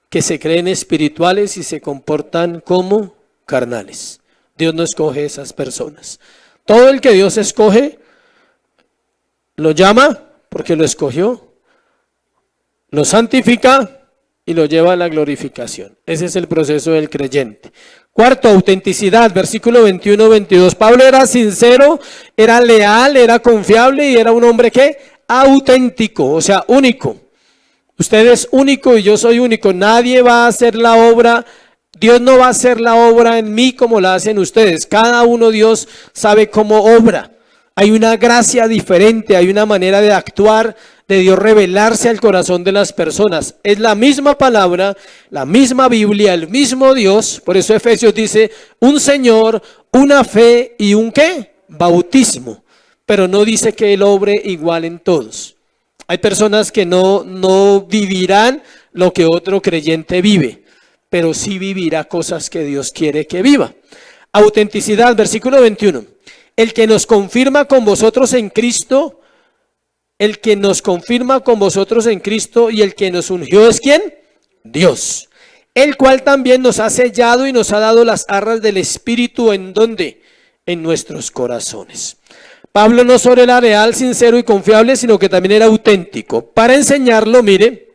S1: que se creen espirituales y se comportan como carnales. Dios no escoge esas personas. Todo el que Dios escoge, lo llama porque lo escogió, lo santifica y lo lleva a la glorificación. Ese es el proceso del creyente. Cuarto, autenticidad, versículo 21-22. Pablo era sincero, era leal, era confiable y era un hombre ¿qué? Auténtico, o sea, único. Usted es único y yo soy único. Nadie va a hacer la obra, Dios no va a hacer la obra en mí como la hacen ustedes. Cada uno Dios sabe cómo obra. Hay una gracia diferente, hay una manera de actuar, de Dios revelarse al corazón de las personas. Es la misma palabra, la misma Biblia, el mismo Dios. Por eso Efesios dice, un Señor, una fe y un ¿qué? Bautismo. Pero no dice que Él obre igual en todos. Hay personas que no vivirán lo que otro creyente vive, pero sí vivirá cosas que Dios quiere que viva. Autenticidad, versículo 21. El que nos confirma con vosotros en Cristo, el que nos confirma con vosotros en Cristo y el que nos ungió es ¿quién? Dios. El cual también nos ha sellado y nos ha dado las arras del Espíritu, ¿en dónde? En nuestros corazones. Pablo no solo era real, sincero y confiable, sino que también era auténtico. Para enseñarlo, mire,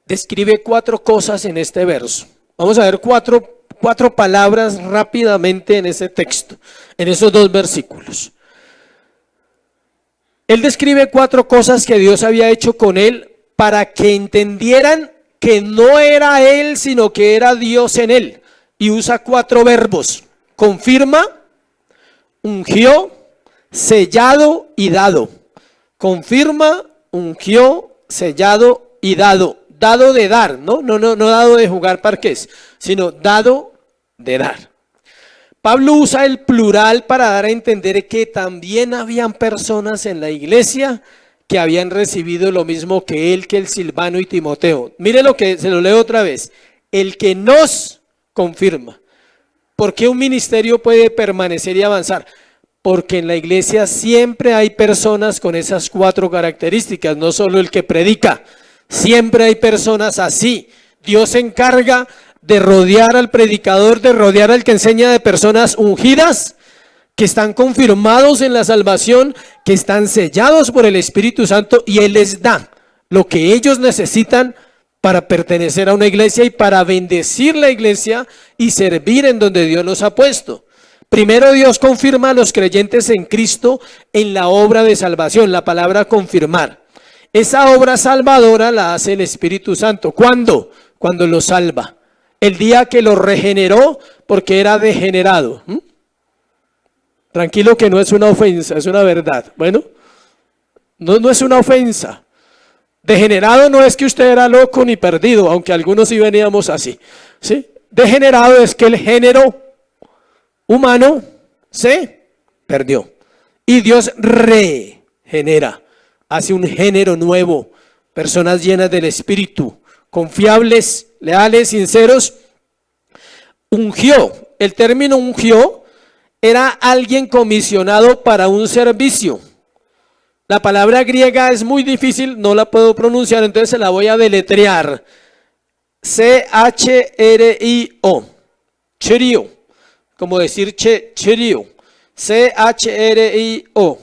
S1: describe 4 cosas en este verso. Vamos a ver cuatro palabras rápidamente en ese texto, en esos 2 versículos. Él describe 4 cosas que Dios había hecho con él para que entendieran que no era él, sino que era Dios en él. Y usa 4 verbos: confirma, ungió, sellado y dado. Confirma, ungió, sellado y dado. Dado de dar, no dado de jugar parqués, sino dado de dar. Pablo usa el plural para dar a entender que también habían personas en la iglesia que habían recibido lo mismo que él, que el Silvano y Timoteo. Mire lo que se lo leo otra vez. El que nos confirma. ¿Por qué un ministerio puede permanecer y avanzar? Porque en la iglesia siempre hay personas con esas 4 características, no solo el que predica. Siempre hay personas así. Dios se encarga de rodear al predicador, de rodear al que enseña, de personas ungidas, que están confirmados en la salvación, que están sellados por el Espíritu Santo, y Él les da lo que ellos necesitan para pertenecer a una iglesia y para bendecir la iglesia y servir en donde Dios los ha puesto. Primero, Dios confirma a los creyentes en Cristo en la obra de salvación, la palabra confirmar. Esa obra salvadora la hace el Espíritu Santo. ¿Cuándo? Cuando lo salva. El día que lo regeneró, porque era degenerado. Tranquilo que no es una ofensa, es una verdad. Bueno, no es una ofensa. Degenerado no es que usted era loco ni perdido, aunque algunos sí veníamos así, ¿sí? Degenerado es que el género humano se perdió y Dios regenera, hace un género nuevo, personas llenas del Espíritu, confiables, leales, sinceros. Ungió, el término ungió era alguien comisionado para un servicio. La palabra griega es muy difícil, no la puedo pronunciar, entonces se la voy a deletrear. C-H-R-I-O, cherio, como decir cherio, C-H-R-I-O.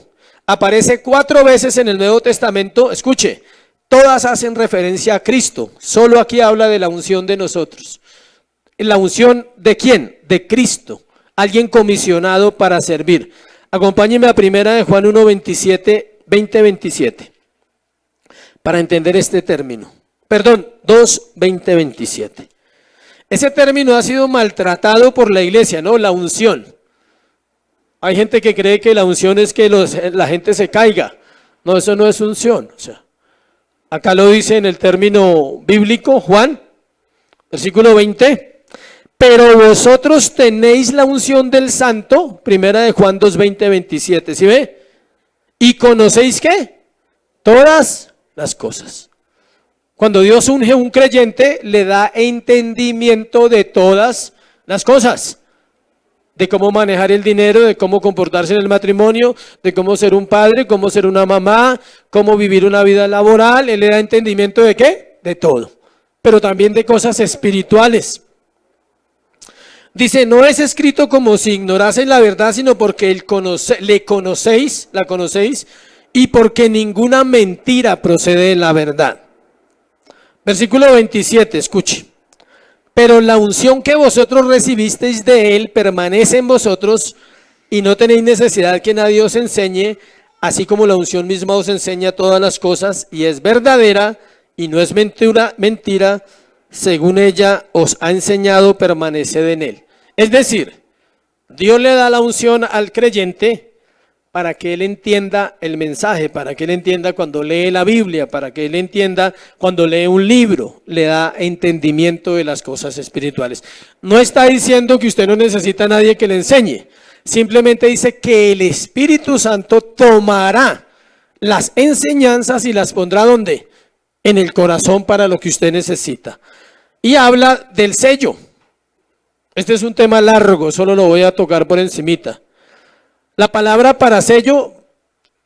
S1: Aparece 4 veces en el Nuevo Testamento, escuche, todas hacen referencia a Cristo, solo aquí habla de la unción de nosotros. ¿La unción de quién? De Cristo, alguien comisionado para servir. Acompáñeme a 1 Juan 1:27, 20-27, para entender este término. Perdón, 2:20-27. Ese término ha sido maltratado por la iglesia, ¿no? La unción. Hay gente que cree que la unción es que la gente se caiga. No, eso no es unción. O sea, acá lo dice en el término bíblico, Juan Versículo 20. Pero vosotros tenéis la unción del Santo, primera de Juan 2, 20, 27, ¿sí ve? Y conocéis ¿qué? Todas las cosas. Cuando Dios unge a un creyente, le da entendimiento de todas las cosas. De cómo manejar el dinero, de cómo comportarse en el matrimonio, de cómo ser un padre, cómo ser una mamá, cómo vivir una vida laboral. Él le da entendimiento de ¿qué? De todo. Pero también de cosas espirituales. Dice, no es escrito como si ignoraseis la verdad, sino porque la conocéis, y porque ninguna mentira procede de la verdad. Versículo 27, escuche. Pero la unción que vosotros recibisteis de él permanece en vosotros, y no tenéis necesidad que nadie os enseñe, así como la unción misma os enseña todas las cosas, y es verdadera, y no es mentira, según ella os ha enseñado, permaneced en él. Es decir, Dios le da la unción al creyente para que él entienda el mensaje, para que él entienda cuando lee la Biblia, para que él entienda cuando lee un libro, le da entendimiento de las cosas espirituales. No está diciendo que usted no necesita a nadie que le enseñe, simplemente dice que el Espíritu Santo tomará las enseñanzas y las pondrá ¿dónde? En el corazón para lo que usted necesita. Y habla del sello. Este es un tema largo, solo lo voy a tocar por encimita. La palabra para sello,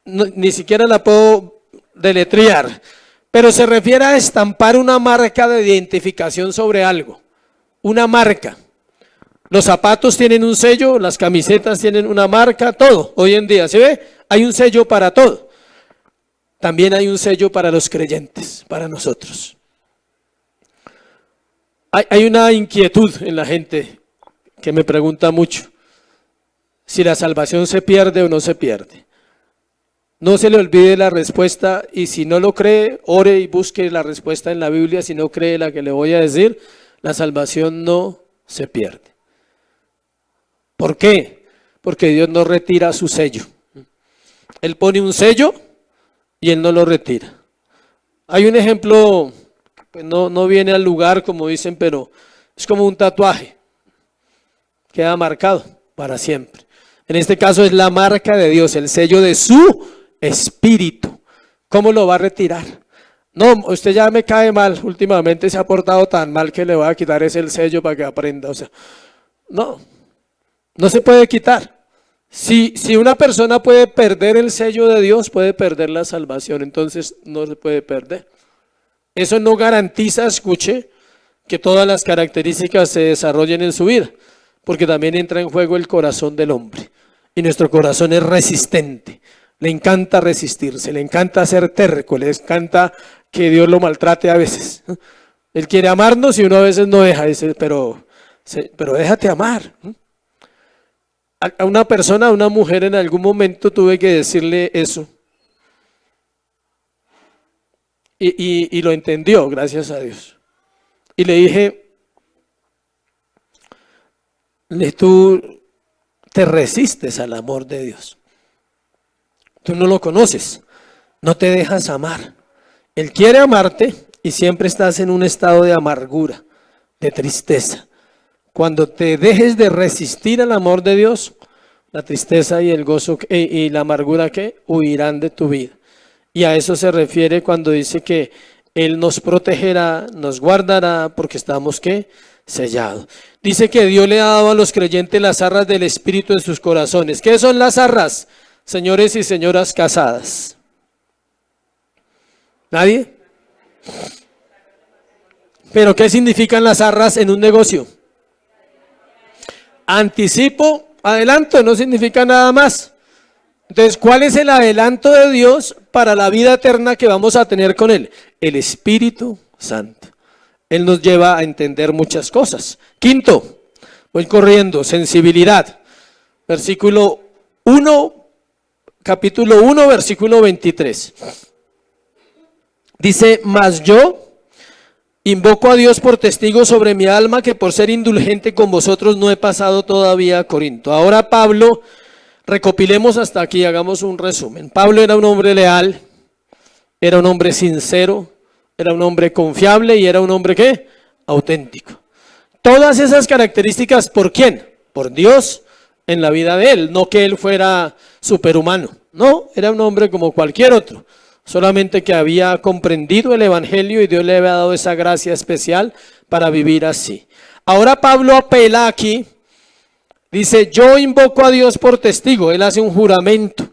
S1: ni siquiera la puedo deletrear, pero se refiere a estampar una marca de identificación sobre algo, una marca. Los zapatos tienen un sello, las camisetas tienen una marca, todo, hoy en día, ¿se ve? Hay un sello para todo. También hay un sello para los creyentes, para nosotros. Hay una inquietud en la gente que me pregunta mucho si la salvación se pierde o no se pierde. No se le olvide la respuesta, y si no lo cree, ore y busque la respuesta en la Biblia. Si no cree la que le voy a decir, la salvación no se pierde. ¿Por qué? Porque Dios no retira su sello. Él pone un sello y Él no lo retira. Hay un ejemplo, pues no viene al lugar como dicen, pero es como un tatuaje. Queda marcado para siempre. En este caso es la marca de Dios, el sello de su Espíritu. ¿Cómo lo va a retirar? No, usted ya me cae mal, últimamente se ha portado tan mal que le voy a quitar ese el sello para que aprenda. O sea, no se puede quitar. Si una persona puede perder el sello de Dios, puede perder la salvación, entonces no se puede perder. Eso no garantiza, escuche, que todas las características se desarrollen en su vida, porque también entra en juego el corazón del hombre, y nuestro corazón es resistente, le encanta resistirse, le encanta ser terco, le encanta que Dios lo maltrate a veces. Él quiere amarnos y uno a veces no deja, dice, pero déjate amar. A una persona, a una mujer, en algún momento tuve que decirle eso, y lo entendió, gracias a Dios. Y le dije, tú te resistes al amor de Dios. Tú no lo conoces, no te dejas amar. Él quiere amarte y siempre estás en un estado de amargura, de tristeza. Cuando te dejes de resistir al amor de Dios, la tristeza y el gozo y la amargura que huirán de tu vida. Y a eso se refiere cuando dice que Él nos protegerá, nos guardará, porque estamos ¿qué? Sellados. Dice que Dios le ha dado a los creyentes las arras del Espíritu en sus corazones. ¿Qué son las arras, señores y señoras casadas? ¿Nadie? ¿Pero qué significan las arras en un negocio? Anticipo, adelanto, no significa nada más. Entonces, ¿cuál es el adelanto de Dios para la vida eterna que vamos a tener con Él? El Espíritu Santo. Él nos lleva a entender muchas cosas. Quinto, voy corriendo, sensibilidad. Versículo 1, capítulo 1, versículo 23. Dice, mas yo invoco a Dios por testigo sobre mi alma, que por ser indulgente con vosotros no he pasado todavía a Corinto. Ahora Pablo, recopilemos hasta aquí, hagamos un resumen. Pablo era un hombre leal, era un hombre sincero, era un hombre confiable y era un hombre ¿qué? auténtico. Todas esas características, ¿por quién? Por Dios en la vida de él, no que él fuera superhumano, no, era un hombre como cualquier otro, solamente que había comprendido el evangelio y Dios le había dado esa gracia especial para vivir así. Ahora Pablo apela aquí, dice, yo invoco a Dios por testigo, él hace un juramento,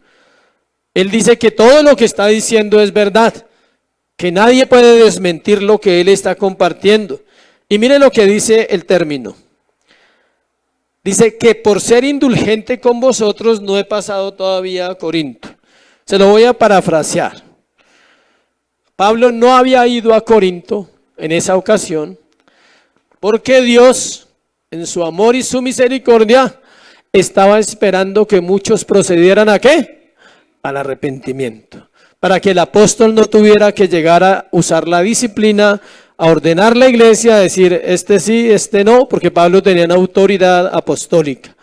S1: él dice que todo lo que está diciendo es verdad, que nadie puede desmentir lo que él está compartiendo. Y mire lo que dice el término. Dice que por ser indulgente con vosotros no he pasado todavía a Corinto. Se lo voy a parafrasear. Pablo no había ido a Corinto en esa ocasión porque Dios, en su amor y su misericordia, estaba esperando que muchos procedieran ¿a qué? Al arrepentimiento. Para que el apóstol no tuviera que llegar a usar la disciplina, a ordenar la iglesia, a decir este sí, este no, porque Pablo tenía una autoridad apostólica.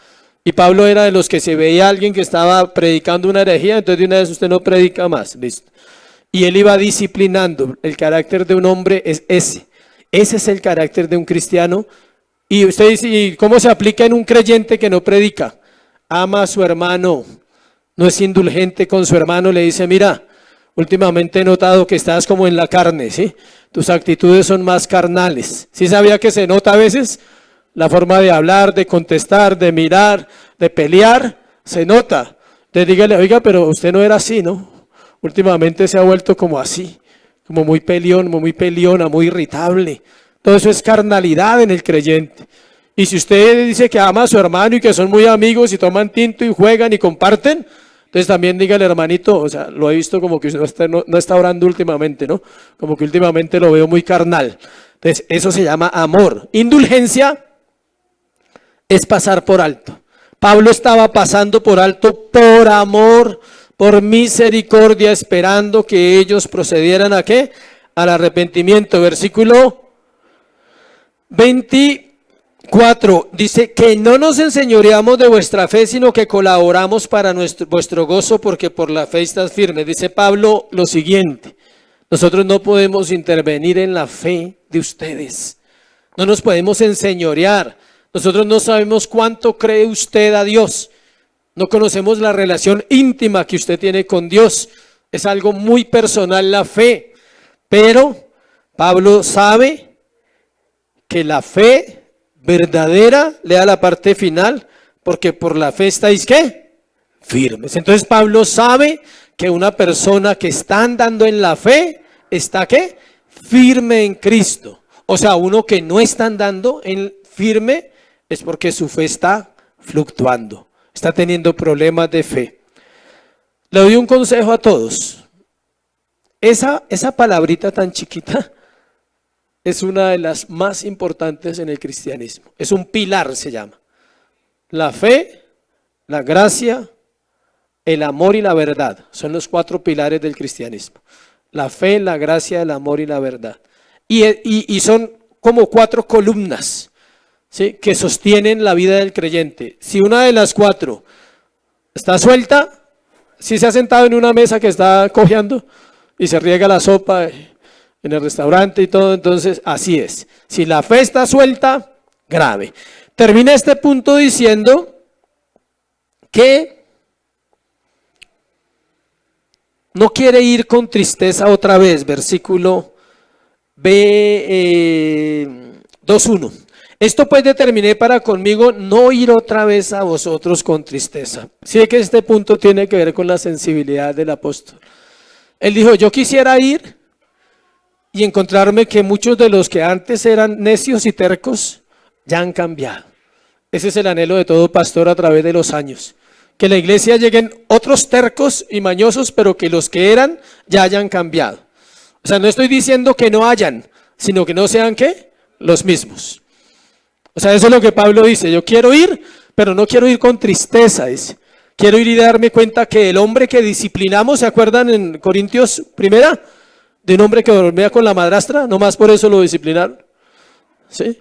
S1: Y Pablo era de los que se veía a alguien que estaba predicando una herejía, entonces de una vez usted no predica más, listo. Y él iba disciplinando. El carácter de un hombre es ese. Ese es el carácter de un cristiano. Y usted dice, ¿y cómo se aplica en un creyente que no predica? Ama a su hermano, no es indulgente con su hermano, le dice, mira, últimamente he notado que estás como en la carne, ¿sí? Tus actitudes son más carnales. ¿Sí sabía que se nota a veces? La forma de hablar, de contestar, de mirar, de pelear, se nota. Entonces dígale, oiga, pero usted no era así, ¿no? Últimamente se ha vuelto como así, como muy peleón, muy peleona, muy irritable. Todo eso es carnalidad en el creyente. Y si usted dice que ama a su hermano y que son muy amigos y toman tinto y juegan y comparten, entonces también dígale, hermanito, o sea, lo he visto como que usted no está orando últimamente, ¿no? Como que últimamente lo veo muy carnal. Entonces eso se llama amor. Indulgencia es pasar por alto. Pablo estaba pasando por alto por amor, por misericordia, esperando que ellos procedieran ¿a qué? Al arrepentimiento. Versículo 24 dice que no nos enseñoreamos de vuestra fe, sino que colaboramos para vuestro gozo, porque por la fe estás firme. Dice Pablo lo siguiente: nosotros no podemos intervenir en la fe de ustedes, no nos podemos enseñorear. Nosotros no sabemos cuánto cree usted a Dios. No conocemos la relación íntima que usted tiene con Dios. Es algo muy personal la fe. Pero Pablo sabe que la fe verdadera le da la parte final, porque por la fe estáis ¿qué? Firmes. Entonces Pablo sabe que una persona que está andando en la fe está ¿qué? Firme en Cristo. O sea, uno que no está andando en firme es porque su fe está fluctuando. Está teniendo problemas de fe. Le doy un consejo a todos. Esa palabrita tan chiquita es una de las más importantes en el cristianismo. Es un pilar, se llama. La fe, la gracia, el amor y la verdad. Son los 4 pilares del cristianismo. La fe, la gracia, el amor y la verdad. Y son como 4 columnas, ¿sí?, que sostienen la vida del creyente. Si una de las 4 está suelta, si se ha sentado en una mesa que está cojeando y se riega la sopa en el restaurante y todo, entonces así es. Si la fe está suelta, grave. Termina este punto diciendo que no quiere ir con tristeza otra vez. Versículo 2:1. Esto pues determiné para conmigo no ir otra vez a vosotros con tristeza. Sí, que este punto tiene que ver con la sensibilidad del apóstol. Él dijo, yo quisiera ir y encontrarme que muchos de los que antes eran necios y tercos ya han cambiado. Ese es el anhelo de todo pastor a través de los años. Que la iglesia lleguen otros tercos y mañosos, pero que los que eran ya hayan cambiado. O sea, no estoy diciendo que no hayan, sino que no sean ¿qué? Los mismos. O sea, eso es lo que Pablo dice. Yo quiero ir, pero no quiero ir con tristeza, dice. Quiero ir y darme cuenta que el hombre que disciplinamos, ¿se acuerdan en Corintios 1? De un hombre que dormía con la madrastra, no más por eso lo disciplinaron. ¿Sí?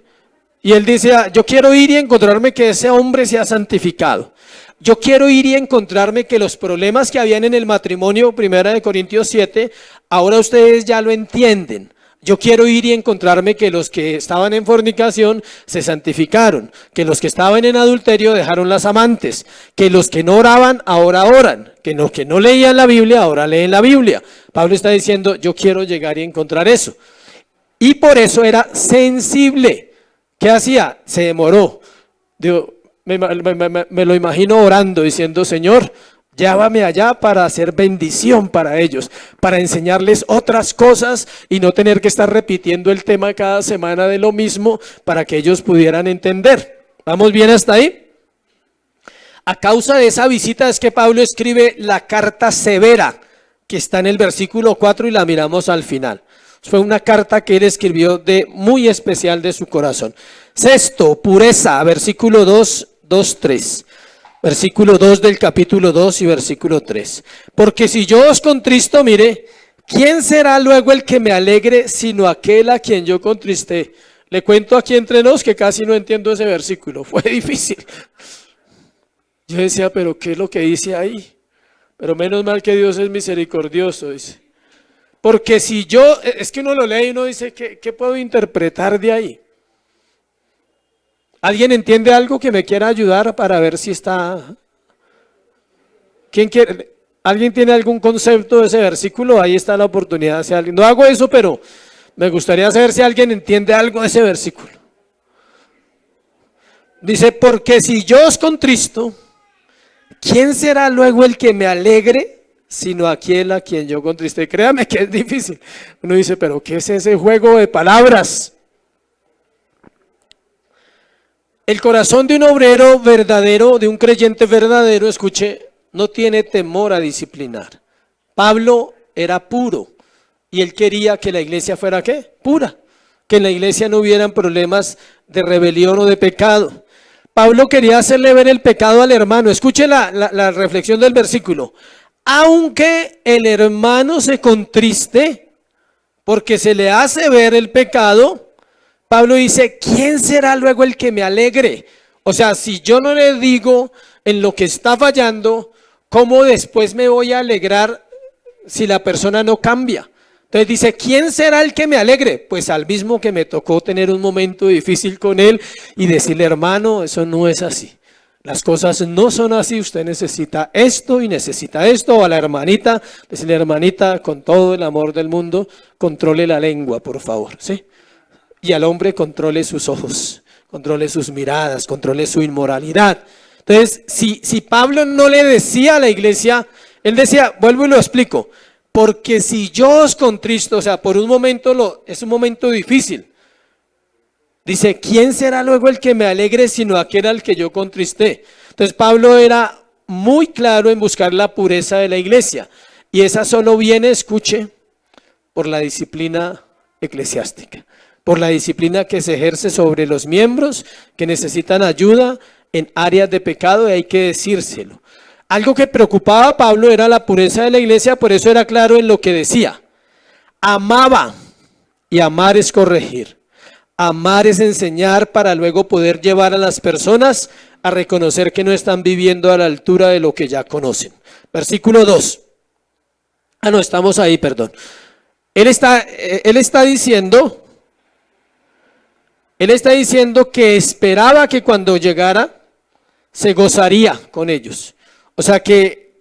S1: Y él dice, yo quiero ir y encontrarme que ese hombre se ha santificado. Yo quiero ir y encontrarme que los problemas que habían en el matrimonio, 1 Corintios 7, ahora ustedes ya lo entienden. Yo quiero ir y encontrarme que los que estaban en fornicación se santificaron, que los que estaban en adulterio dejaron las amantes, que los que no oraban ahora oran, que los que no leían la Biblia ahora leen la Biblia. Pablo está diciendo, yo quiero llegar y encontrar eso. Y por eso era sensible. ¿Qué hacía? Se demoró. Digo, me lo imagino orando, diciendo, Señor, llévame allá para hacer bendición para ellos, para enseñarles otras cosas y no tener que estar repitiendo el tema cada semana de lo mismo para que ellos pudieran entender. ¿Vamos bien hasta ahí? A causa de esa visita es que Pablo escribe la carta severa, que está en el versículo 4 y la miramos al final. Fue una carta que él escribió de muy especial de su corazón. Sexto, pureza, versículo 2, 3. Versículo 2 del capítulo 2 y versículo 3. Porque si yo os contristo, mire, ¿quién será luego el que me alegre sino aquel a quien yo contristé? Le cuento aquí entre nos que casi no entiendo ese versículo, fue difícil. Yo decía, pero ¿qué es lo que dice ahí? Pero menos mal que Dios es misericordioso, dice. Porque si yo, es que uno lo lee y uno dice, ¿qué puedo interpretar de ahí? ¿Alguien entiende algo que me quiera ayudar para ver si está? ¿Quién quiere? ¿Alguien tiene algún concepto de ese versículo? Ahí está la oportunidad. Si alguien, no hago eso, pero me gustaría saber si alguien entiende algo de ese versículo. Dice, porque si yo os contristo, ¿quién será luego el que me alegre? Sino aquel a quien yo contristé. Créame que es difícil. Uno dice, pero ¿qué es ese juego de palabras? El corazón de un obrero verdadero, de un creyente verdadero, escuche, no tiene temor a disciplinar. Pablo era puro y él quería que la iglesia fuera ¿qué? Pura. Que en la iglesia no hubieran problemas de rebelión o de pecado. Pablo quería hacerle ver el pecado al hermano. Escuche la reflexión del versículo. Aunque el hermano se contriste porque se le hace ver el pecado, Pablo dice, ¿quién será luego el que me alegre? O sea, si yo no le digo en lo que está fallando, ¿cómo después me voy a alegrar si la persona no cambia? Entonces dice, ¿quién será el que me alegre? Pues al mismo que me tocó tener un momento difícil con él y decirle, hermano, eso no es así. Las cosas no son así, usted necesita esto y necesita esto. O a la hermanita, decirle, hermanita, con todo el amor del mundo, controle la lengua, por favor, ¿sí? Y al hombre controle sus ojos, controle sus miradas, controle su inmoralidad. Entonces, si Pablo no le decía a la iglesia, él decía, vuelvo y lo explico, porque si yo os contristo, o sea, por un momento es un momento difícil. Dice, ¿quién será luego el que me alegre sino aquel al que yo contristé? Entonces Pablo era muy claro en buscar la pureza de la iglesia. Y esa solo viene, escuche, por la disciplina eclesiástica. Por la disciplina que se ejerce sobre los miembros que necesitan ayuda en áreas de pecado y hay que decírselo. Algo que preocupaba a Pablo era la pureza de la iglesia, por eso era claro en lo que decía. Amaba, y amar es corregir. Amar es enseñar para luego poder llevar a las personas a reconocer que no están viviendo a la altura de lo que ya conocen. Versículo 2. No, estamos ahí, perdón. Él está diciendo que esperaba que cuando llegara se gozaría con ellos. O sea que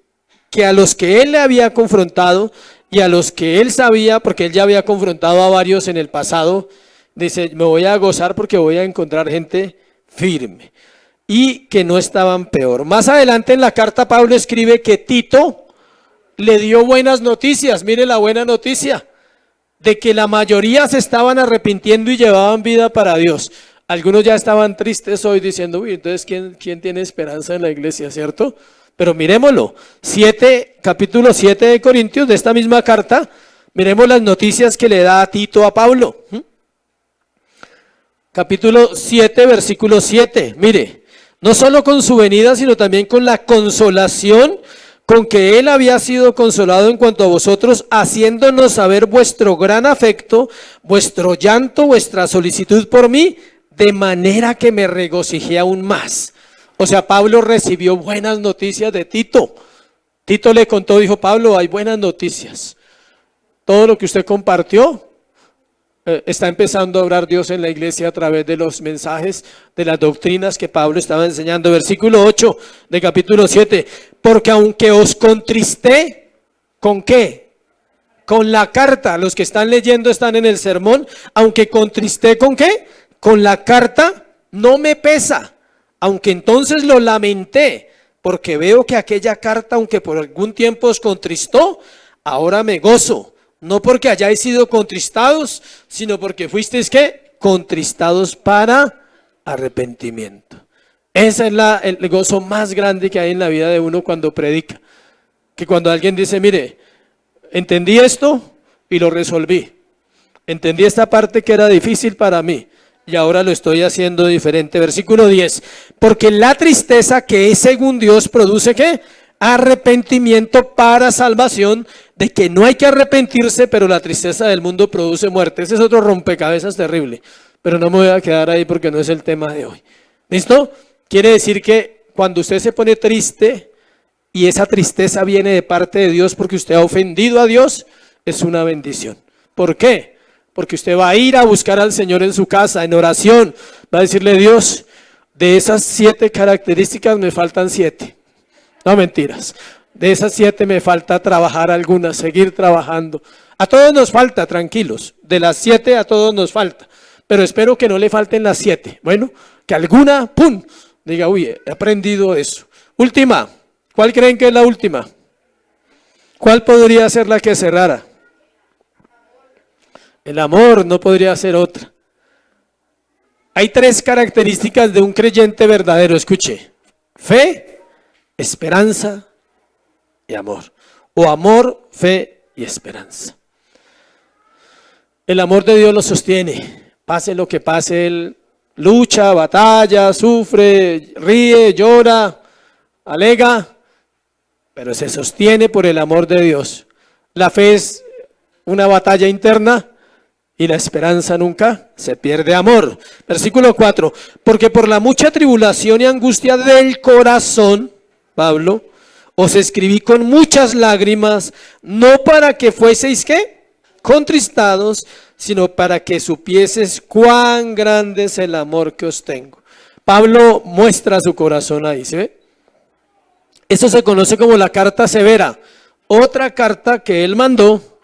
S1: a los que él le había confrontado y a los que él sabía, porque él ya había confrontado a varios en el pasado, dice, me voy a gozar porque voy a encontrar gente firme y que no estaban peor. Más adelante en la carta Pablo escribe que Tito le dio buenas noticias. Mire la buena noticia, de que la mayoría se estaban arrepintiendo y llevaban vida para Dios. Algunos ya estaban tristes hoy diciendo, uy, entonces ¿quién tiene esperanza en la iglesia, cierto? Pero miremoslo, capítulo 7 de Corintios, de esta misma carta, miremos las noticias que le da a Tito a Pablo. Capítulo 7, versículo 7, mire, no solo con su venida, sino también con la consolación con que él había sido consolado en cuanto a vosotros, haciéndonos saber vuestro gran afecto, vuestro llanto, vuestra solicitud por mí, de manera que me regocijé aún más. O sea, Pablo recibió buenas noticias de Tito. Tito le contó, dijo, Pablo, hay buenas noticias. Todo lo que usted compartió, está empezando a obrar Dios en la iglesia a través de los mensajes, de las doctrinas que Pablo estaba enseñando. Versículo 8 de capítulo 7. Porque aunque os contristé, ¿con qué? Con la carta. Los que están leyendo están en el sermón. Aunque contristé, ¿con qué? Con la carta, no me pesa. Aunque entonces lo lamenté, porque veo que aquella carta, aunque por algún tiempo os contristó, ahora me gozo. No porque hayáis sido contristados, sino porque fuisteis ¿qué? Contristados para arrepentimiento. Ese es el gozo más grande que hay en la vida de uno cuando predica. Que cuando alguien dice, mire, entendí esto y lo resolví. Entendí esta parte que era difícil para mí y ahora lo estoy haciendo diferente. Versículo 10. Porque la tristeza que es según Dios produce ¿qué? Arrepentimiento para salvación, de que no hay que arrepentirse, pero la tristeza del mundo produce muerte. Ese es otro rompecabezas terrible, pero no me voy a quedar ahí porque no es el tema de hoy. ¿Listo? Quiere decir que cuando usted se pone triste y esa tristeza viene de parte de Dios porque usted ha ofendido a Dios, es una bendición. ¿Por qué? Porque usted va a ir a buscar al Señor en su casa, en oración, va a decirle, Dios, de esas 7 características me faltan 7. No mentiras, de esas 7 me falta trabajar algunas, seguir trabajando. A todos nos falta, tranquilos, de las 7 a todos nos falta, pero espero que no le falten las 7. Bueno, que alguna, ¡pum!, diga, uy, he aprendido eso. Última, ¿cuál creen que es la última? ¿Cuál podría ser la que cerrara? El amor, no podría ser otra. Hay 3 características de un creyente verdadero, escuche, fe, esperanza y amor, o amor, fe y esperanza. El amor de Dios lo sostiene, pase lo que pase, Él lucha, batalla, sufre, ríe, llora, alega, pero se sostiene por el amor de Dios. La fe es una batalla interna y la esperanza nunca se pierde amor. Versículo 4, porque por la mucha tribulación y angustia del corazón, Pablo, os escribí con muchas lágrimas, no para que fueseis ¿qué? Contristados, sino para que supieses cuán grande es el amor que os tengo. Pablo muestra su corazón ahí, ¿se ve? Eso se conoce como la carta severa, otra carta que él mandó,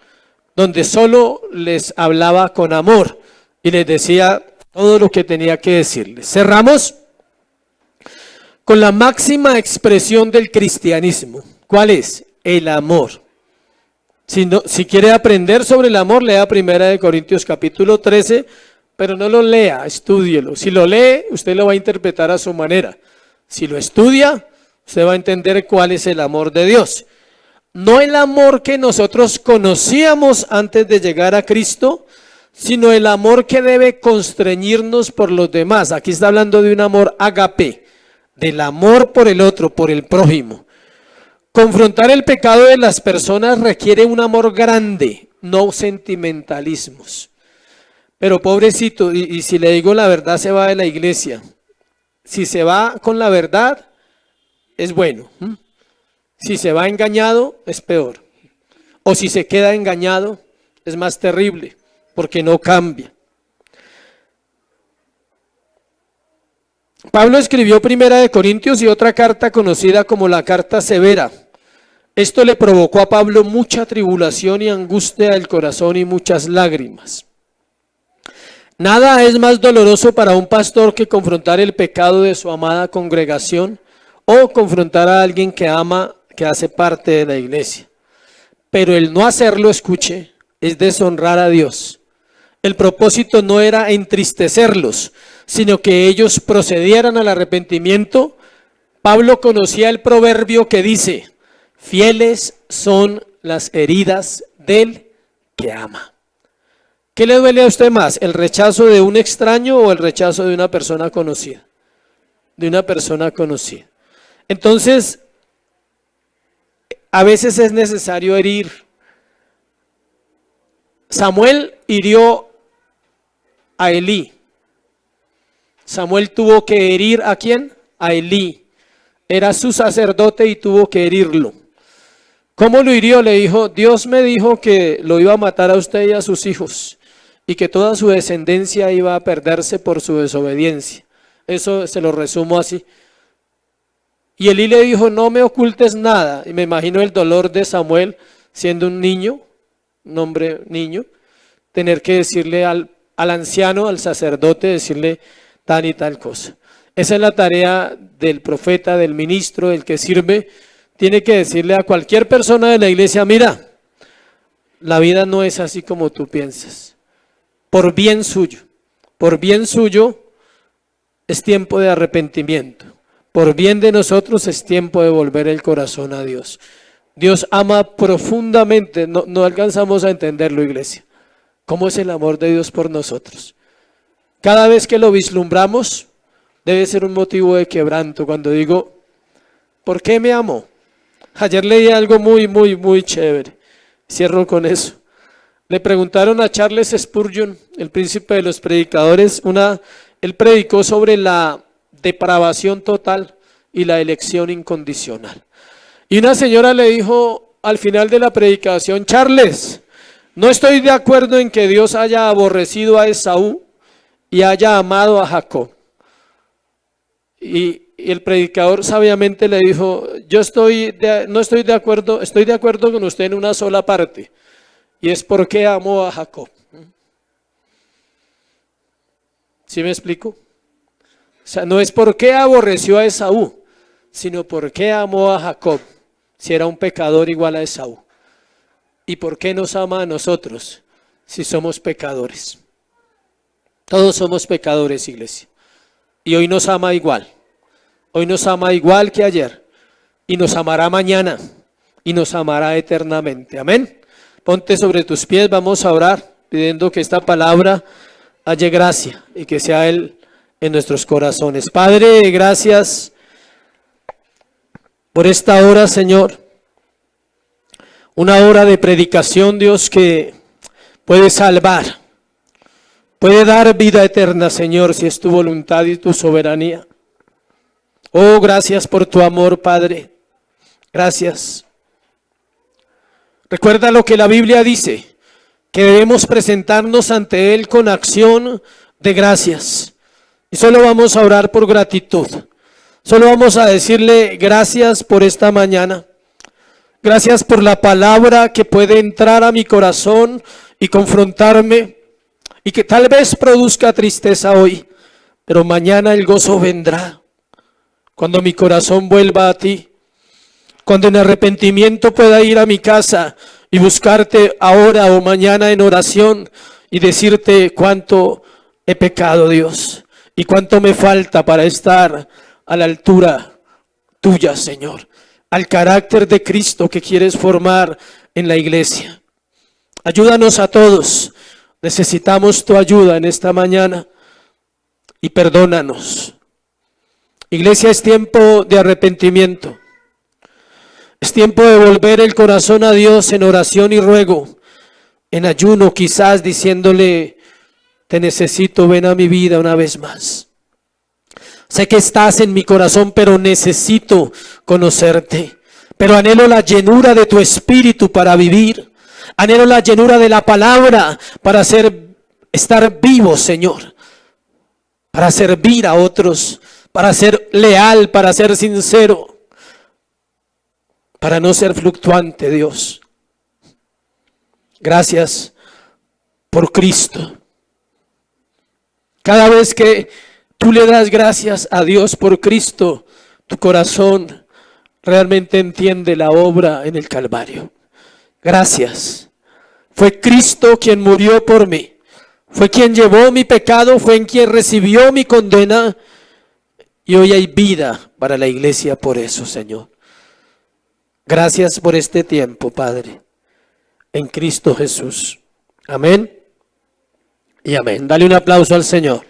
S1: donde solo les hablaba con amor y les decía todo lo que tenía que decirles. Cerramos con la máxima expresión del cristianismo. ¿Cuál es? El amor. Si quiere aprender sobre el amor, lea 1 Corintios capítulo 13, pero no lo lea, estúdielo. Si lo lee, usted lo va a interpretar a su manera. Si lo estudia, usted va a entender cuál es el amor de Dios. No el amor que nosotros conocíamos antes de llegar a Cristo, sino el amor que debe constreñirnos por los demás. Aquí está hablando de un amor agape, del amor por el otro, por el prójimo. Confrontar el pecado de las personas requiere un amor grande, no sentimentalismos. Pero pobrecito, y si le digo la verdad, se va de la iglesia. Si se va con la verdad, es bueno. Si se va engañado, es peor. O si se queda engañado, es más terrible, porque no cambia. Pablo escribió 1 Corintios y otra carta conocida como la carta severa. Esto le provocó a Pablo mucha tribulación y angustia del corazón y muchas lágrimas. Nada es más doloroso para un pastor que confrontar el pecado de su amada congregación o confrontar a alguien que ama, que hace parte de la iglesia. Pero el no hacerlo, escuche, es deshonrar a Dios. El propósito no era entristecerlos, sino que ellos procedieran al arrepentimiento. Pablo conocía el proverbio que dice, fieles son las heridas del que ama. ¿Qué le duele a usted más? ¿El rechazo de un extraño o el rechazo de una persona conocida? De una persona conocida. Entonces, a veces es necesario herir. Samuel hirió a Elí. Samuel tuvo que herir ¿a quién? A Elí. Era su sacerdote y tuvo que herirlo. ¿Cómo lo hirió? Le dijo, Dios me dijo que lo iba a matar a usted y a sus hijos. y que toda su descendencia iba a perderse por su desobediencia. Eso se lo resumo así. Y Elí le dijo, no me ocultes nada. Y me imagino el dolor de Samuel siendo un niño, un hombre niño, tener que decirle al anciano, al sacerdote, decirle tal y tal cosa. Esa es la tarea del profeta, del ministro, del que sirve. Tiene que decirle a cualquier persona de la iglesia, mira, la vida no es así como tú piensas. Por bien suyo es tiempo de arrepentimiento. Por bien de nosotros es tiempo de volver el corazón a Dios. Dios ama profundamente, no alcanzamos a entenderlo, iglesia. ¿Cómo es el amor de Dios por nosotros? Cada vez que lo vislumbramos, debe ser un motivo de quebranto. Cuando digo, ¿por qué me amó? Ayer leí algo muy chévere. Cierro con eso. Le preguntaron a Charles Spurgeon, el príncipe de los predicadores, él predicó sobre la depravación total y la elección incondicional. Y una señora le dijo al final de la predicación, Charles, no estoy de acuerdo en que Dios haya aborrecido a Esaú y haya amado a Jacob. Y el predicador sabiamente le dijo, no estoy de acuerdo, estoy de acuerdo con usted en una sola parte, y es por qué amó a Jacob. ¿Sí me explico? O sea, no es por qué aborreció a Esaú, sino por qué amó a Jacob, si era un pecador igual a Esaú. ¿Y por qué nos ama a nosotros, si somos pecadores? Todos somos pecadores, iglesia. Y hoy nos ama igual. Hoy nos ama igual que ayer. Y nos amará mañana. Y nos amará eternamente. Amén. Ponte sobre tus pies, vamos a orar, pidiendo que esta palabra halle gracia y que sea Él en nuestros corazones. Padre, gracias por esta hora, Señor. Una hora de predicación, Dios, que puede salvar. Puede dar vida eterna, Señor, si es tu voluntad y tu soberanía. Oh, gracias por tu amor, Padre. Gracias. Recuerda lo que la Biblia dice, que debemos presentarnos ante Él con acción de gracias. Y solo vamos a orar por gratitud. Solo vamos a decirle gracias por esta mañana. Gracias por la palabra que puede entrar a mi corazón y confrontarme. Y que tal vez produzca tristeza hoy, pero mañana el gozo vendrá. Cuando mi corazón vuelva a ti, cuando en arrepentimiento pueda ir a mi casa y buscarte ahora o mañana en oración y decirte cuánto he pecado, Dios, y cuánto me falta para estar a la altura tuya, Señor, al carácter de Cristo que quieres formar en la iglesia. Ayúdanos a todos. Necesitamos tu ayuda en esta mañana y perdónanos. Iglesia, es tiempo de arrepentimiento. Es tiempo de volver el corazón a Dios en oración y ruego, en ayuno quizás diciéndole, te necesito, ven a mi vida una vez más. Sé que estás en mi corazón, pero necesito conocerte. Pero anhelo la llenura de tu espíritu para vivir. Anhelo la llenura de la palabra para estar vivo, Señor. Para servir a otros, para ser leal, para ser sincero. Para no ser fluctuante, Dios. Gracias por Cristo. Cada vez que tú le das gracias a Dios por Cristo, tu corazón realmente entiende la obra en el Calvario. Gracias. Fue Cristo quien murió por mí. Fue quien llevó mi pecado, fue en quien recibió mi condena. Y hoy hay vida para la iglesia por eso, Señor. Gracias por este tiempo, Padre. En Cristo Jesús. Amén y amén. Dale un aplauso al Señor.